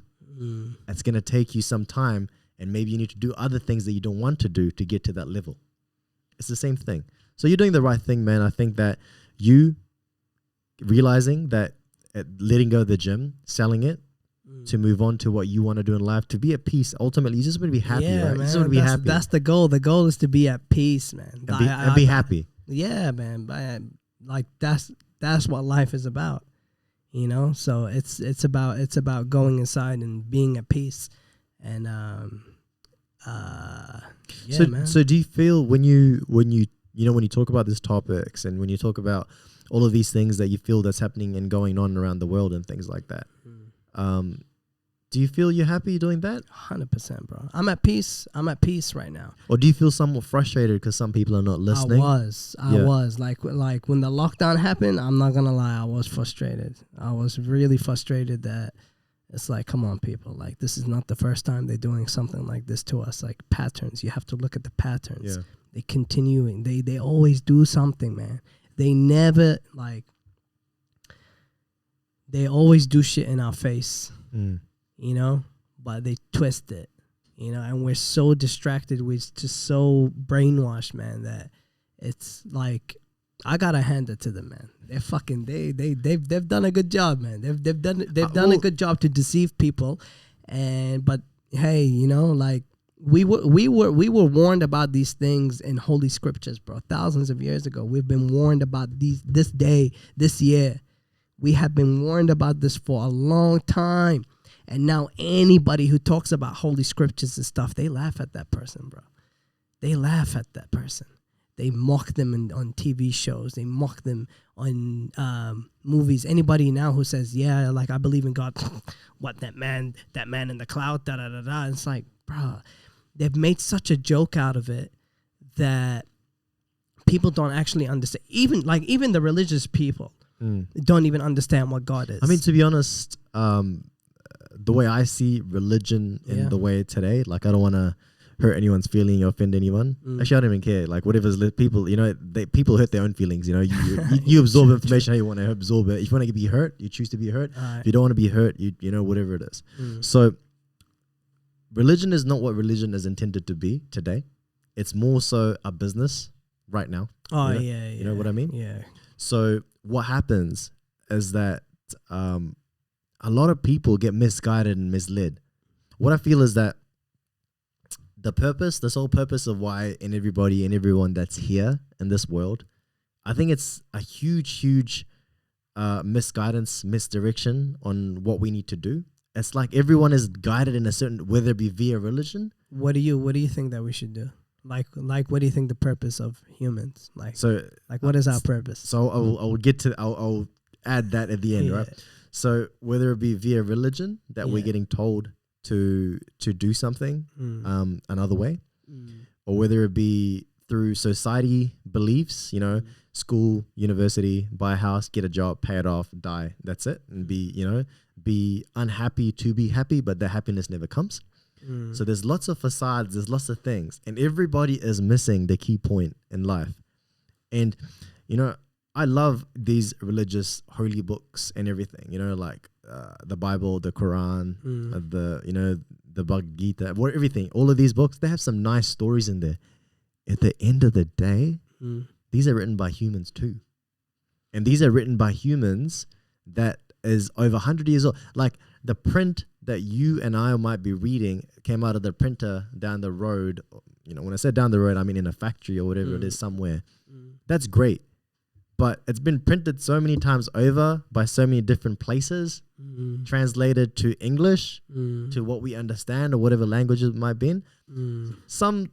It's going to take you some time, and maybe you need to do other things that you don't want to do to get to that level. It's the same thing. So you're doing the right thing, man. I think that you realizing that letting go of the gym, selling it to move on to what you want to do in life, to be at peace. Ultimately, you just want to be happy, right? Man, You just want to be happy. That's the goal. The goal is to be at peace, man. And be happy. Yeah, man. Like that's what life is about, you know. So it's about going inside and being at peace, and man. So do you feel when you talk about these topics and when you talk about all of these things that you feel that's happening and going on around the world and things like that, do Do you feel you're happy doing that? 100%, bro. I'm at peace. I'm at peace right now. Or do you feel somewhat frustrated because some people are not listening? I was like when the lockdown happened, I'm not gonna lie, I was frustrated. I was really frustrated that it's like, come on, people, like this is not the first time they're doing something like this to us. Like patterns, you have to look at the patterns. Yeah. They continuing. They always do something, man. They never they always do shit in our face, you know, but they twist it, you know, and we're so distracted. We're just so brainwashed, man, that it's like, I gotta hand it to them, man. They're fucking, they've done a good job, man. They've done a good job to deceive people, but hey, you know, like we were warned about these things in holy scriptures, bro. Thousands of years ago, we've been warned about this day, this year. We have been warned about this for a long time. And now anybody who talks about holy scriptures and stuff, they laugh at that person, bro. They laugh at that person. They mock them on TV shows. They mock them on movies. Anybody now who says, yeah, like I believe in God, what, that man in the cloud, da-da-da-da. It's like, bro, they've made such a joke out of it that people don't actually understand. Even the religious people don't even understand what God is. I mean, to be honest, the way I see religion in the way today, like I don't want to hurt anyone's feeling or offend anyone. Actually, I don't even care. Like whatever's people, you know, people hurt their own feelings. You know, you absorb information how you want to absorb it. If you want to be hurt, you choose to be hurt. If you don't want to be hurt, you know, whatever it is. So religion is not what religion is intended to be today. It's more so a business right now. Oh, you know? yeah. You know what I mean? Yeah. So what happens is that a lot of people get misguided and misled. What I feel is that the sole purpose of why and everybody and everyone that's here in this world, I think it's a huge misguidance, misdirection on what we need to do. It's like everyone is guided in a certain, whether it be via religion. What do you think that we should do? Like what do you think the purpose of humans? What is our purpose? So I'll add that at the end, right? So whether it be via religion that we're getting told to do something another way, or whether it be through society beliefs, you know, school, university, buy a house, get a job, pay it off, die. That's it. And be unhappy to be happy, but the happiness never comes. So there's lots of facades, there's lots of things, and everybody is missing the key point in life. And, you know, I love these religious holy books and everything, you know, like the Bible, the Quran, the Bhagavad Gita, everything. All of these books, they have some nice stories in there. At the end of the day, these are written by humans too. And these are written by humans that is over 100 years old. Like the print that you and I might be reading came out of the printer down the road. You know, when I said down the road, I mean in a factory or whatever it is somewhere. That's great. But it's been printed so many times over by so many different places, translated to English, to what we understand or whatever language it might be in. Some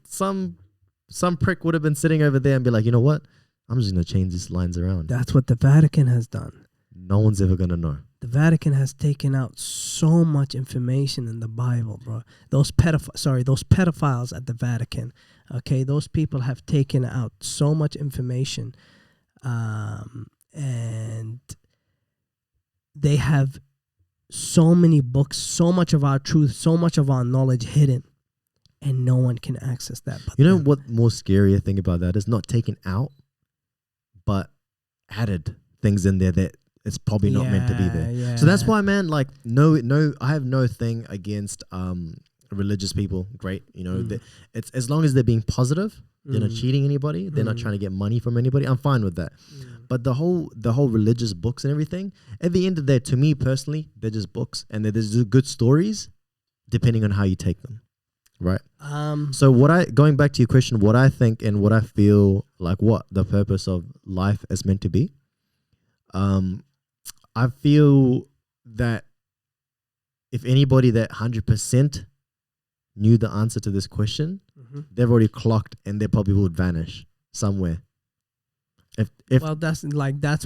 prick would have been sitting over there and be like, you know what? I'm just going to change these lines around. That's what the Vatican has done. No one's ever going to know. The Vatican has taken out so much information in the Bible, bro. Those pedophiles at the Vatican, okay? Those people have taken out so much information. And they have so many books, so much of our truth, so much of our knowledge hidden, and no one can access that. But you know what more scarier thing about that is? Not taken out, but added things in there that it's probably not meant to be there. Yeah. So that's why, man, like, no, I have no thing against religious people. Great, you know, it's as long as they're being positive. They're not cheating anybody. They're not trying to get money from anybody. I'm fine with that. But the whole religious books and everything, at the end of the day, to me personally, they're just books, and they're just good stories, depending on how you take them, right? So going back to your question, what I think and what I feel like, what the purpose of life is meant to be. I feel that if anybody that 100% knew the answer to this question, they've already clocked and they probably would vanish somewhere. if Well, that's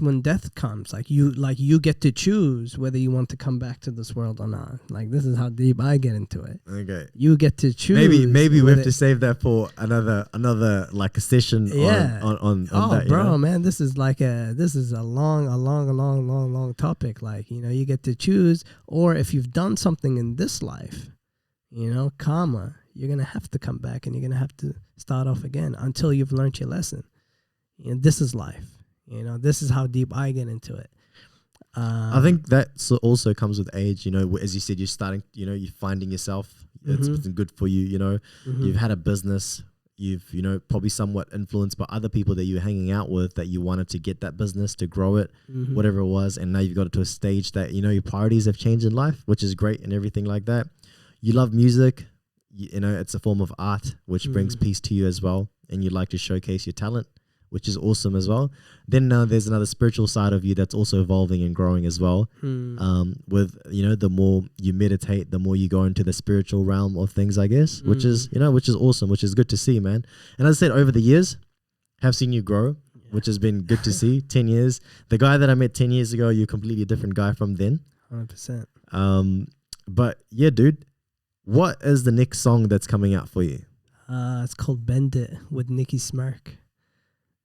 when death comes. You get to choose whether you want to come back to this world or not. Like, this is how deep I get into it. okay, You get to choose. maybe we have to save that for another like a session. Yeah. On Oh, that, bro, you know? man, this is a long topic. Like, you get to choose, or if you've done something in this life, karma, you're gonna have to come back and you're gonna have to start off again until you've learned your lesson. This is life. This is how deep I get into it. I think that also comes with age. As you said, you're starting. You're finding yourself. It's been good for you. You've had a business. You've probably somewhat influenced by other people that you're hanging out with, that you wanted to get that business, to grow it, whatever it was, and now you've got it to a stage that your priorities have changed in life, which is great and everything like that. You love music. It's a form of art which brings peace to you as well, and you like to showcase your talent, which is awesome as well. Then there's another spiritual side of you that's also evolving and growing as well. With the more you meditate, the more you go into the spiritual realm of things, I guess, which is awesome, which is good to see, man. And as I said, over the years, have seen you grow, which has been good to see. 10 years, the guy that I met 10 years ago, you're a completely different guy from then. 100%. But yeah, dude, what is the next song that's coming out for you? It's called Bend It with Nicky Smirk.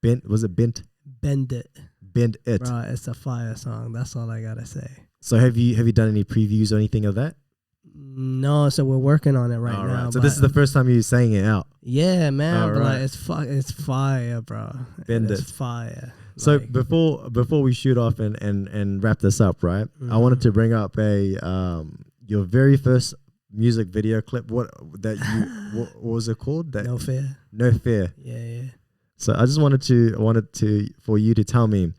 Was it Bent? Bend It. Bend It. Bro, it's a fire song. That's all I gotta say. So have you done any previews or anything of that? No, so we're working on it right now. So this is the first time you're saying it out. Yeah, man. But it's fire, bro. Bend It's It. fire. So before we shoot off and wrap this up, right? I wanted to bring up your very first music video clip. What was it called? No Fear. No Fear. Yeah. So I just wanted for you to tell me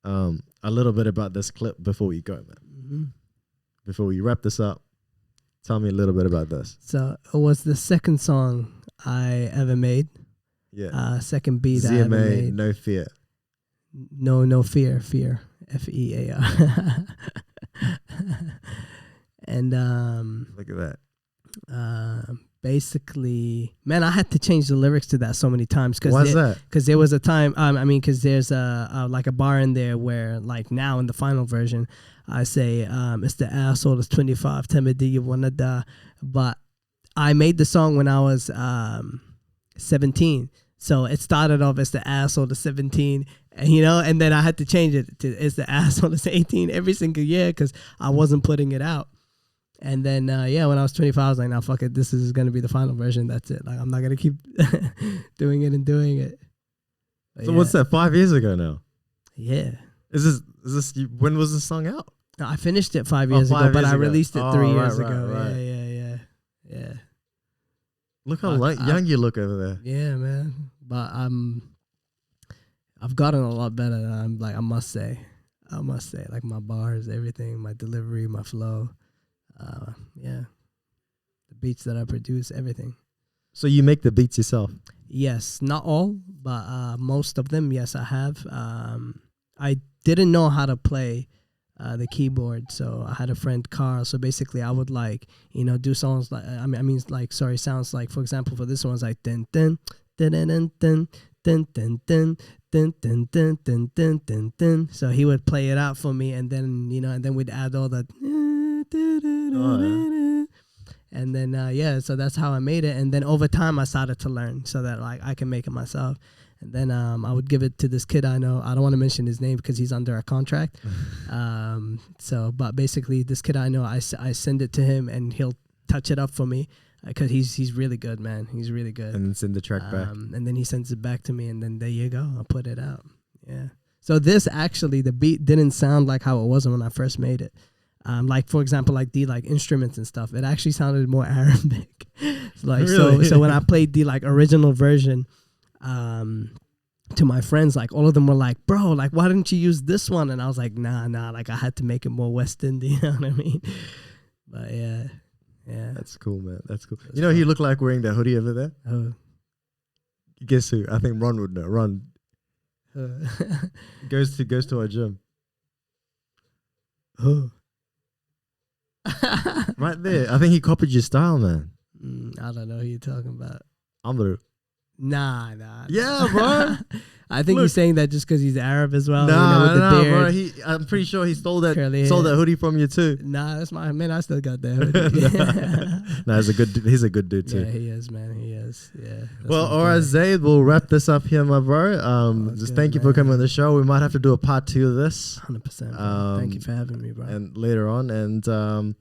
a little bit about this clip before we go, man. Before we wrap this up, tell me a little bit about this. So it was the second song I ever made. Yeah. Second beat ZMA, I ever made. No Fear. No Fear. Fear. FEAR. And look at that. Basically, man, I had to change the lyrics to that so many times. Why's that? Because there was a time, because there's like a bar in there where, like, now in the final version, I say, it's the asshole that's 25, tell me do you wanna die? But I made the song when I was 17. So it started off as the asshole to 17, and then I had to change it to it's the asshole to 18 every single year because I wasn't putting it out. And then, when I was 25, I was like, nah, fuck it. This is going to be the final version. That's it. Like, I'm not going to keep doing it. But so what's that, 5 years ago now? Yeah. Is this, when was this song out? No, I finished it 5 years ago, but I released it 3 years ago. Right. Yeah. Look how young you look over there. Yeah, man. But I've gotten a lot better. I must say, like my bars, everything, my delivery, my flow. The beats that I produce, everything. So you make the beats yourself? Yes, not all, but most of them. Yes, I have. I didn't know how to play the keyboard, so I had a friend, Carl. So basically, I would do songs like sounds like, for example, for this one, it's like dun dun dun dun dun dun dun dun dun dun dun dun dun dun dun dun. So he would play it out for me, and then and then we'd add all the. And then so that's how I made it. And then over time I started to learn so that I can make it myself. And then I would give it to this kid I know. I don't want to mention his name because he's under a contract. But basically this kid I know, I send it to him and he'll touch it up for me because he's really good, man. He's really good. And then send the track back. And then he sends it back to me, and then there you go. I'll put it out. Yeah. So this actually, the beat didn't sound like how it was when I first made it. Like, for example, like the instruments and stuff, it actually sounded more Arabic. Really? So when I played the original version to my friends, all of them were like, bro, why didn't you use this one? And I was like, nah, I had to make it more West Indian, you know what I mean? But yeah. That's cool, man. That's cool. Who you look like wearing that hoodie over there? Oh. Guess who? I think Ron would know. Ron goes to our gym. Oh. Right there. I think he copied your style, man. I don't know who you're talking about. Amru. Nah. Yeah, bro. I think he's saying that just because he's Arab as well. Nah, with the beard. bro. I'm pretty sure he stole that Curly that hoodie from you too. Nah, that's my man. I still got that hoodie. Nah, he's a good dude too. Yeah, he is, man. He is. Yeah. Well, all right, Zaid, we'll wrap this up here, my bro. Just good, thank you for coming on the show. We might have to do a part 2 of this. 100%. Thank you for having me, bro. And later on, and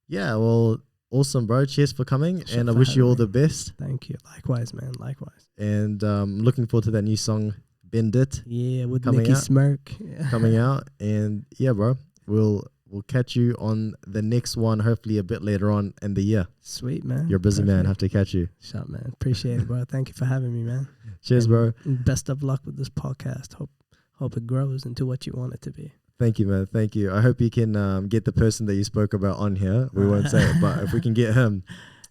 yeah, well, awesome, bro. Cheers for coming, and I wish you all the best. Thank you. Likewise, man. Likewise. And looking forward to that new song, Bend It. Yeah, with Nicky Smirk. Coming out. And yeah, bro, we'll catch you on the next one, hopefully a bit later on in the year. Sweet, man. You're a busy man. Have to catch you. Shut, man. Appreciate it, bro. Thank you for having me, man. Cheers, and bro. Best of luck with this podcast. Hope it grows into what you want it to be. Thank you, man. Thank you. I hope you can get the person that you spoke about on here. We won't say it, but if we can get him,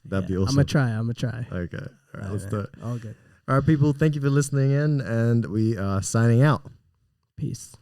that'd be awesome. I'm going to try. Okay. All right, let's do it. All good. All right, people. Thank you for listening in, and we are signing out. Peace.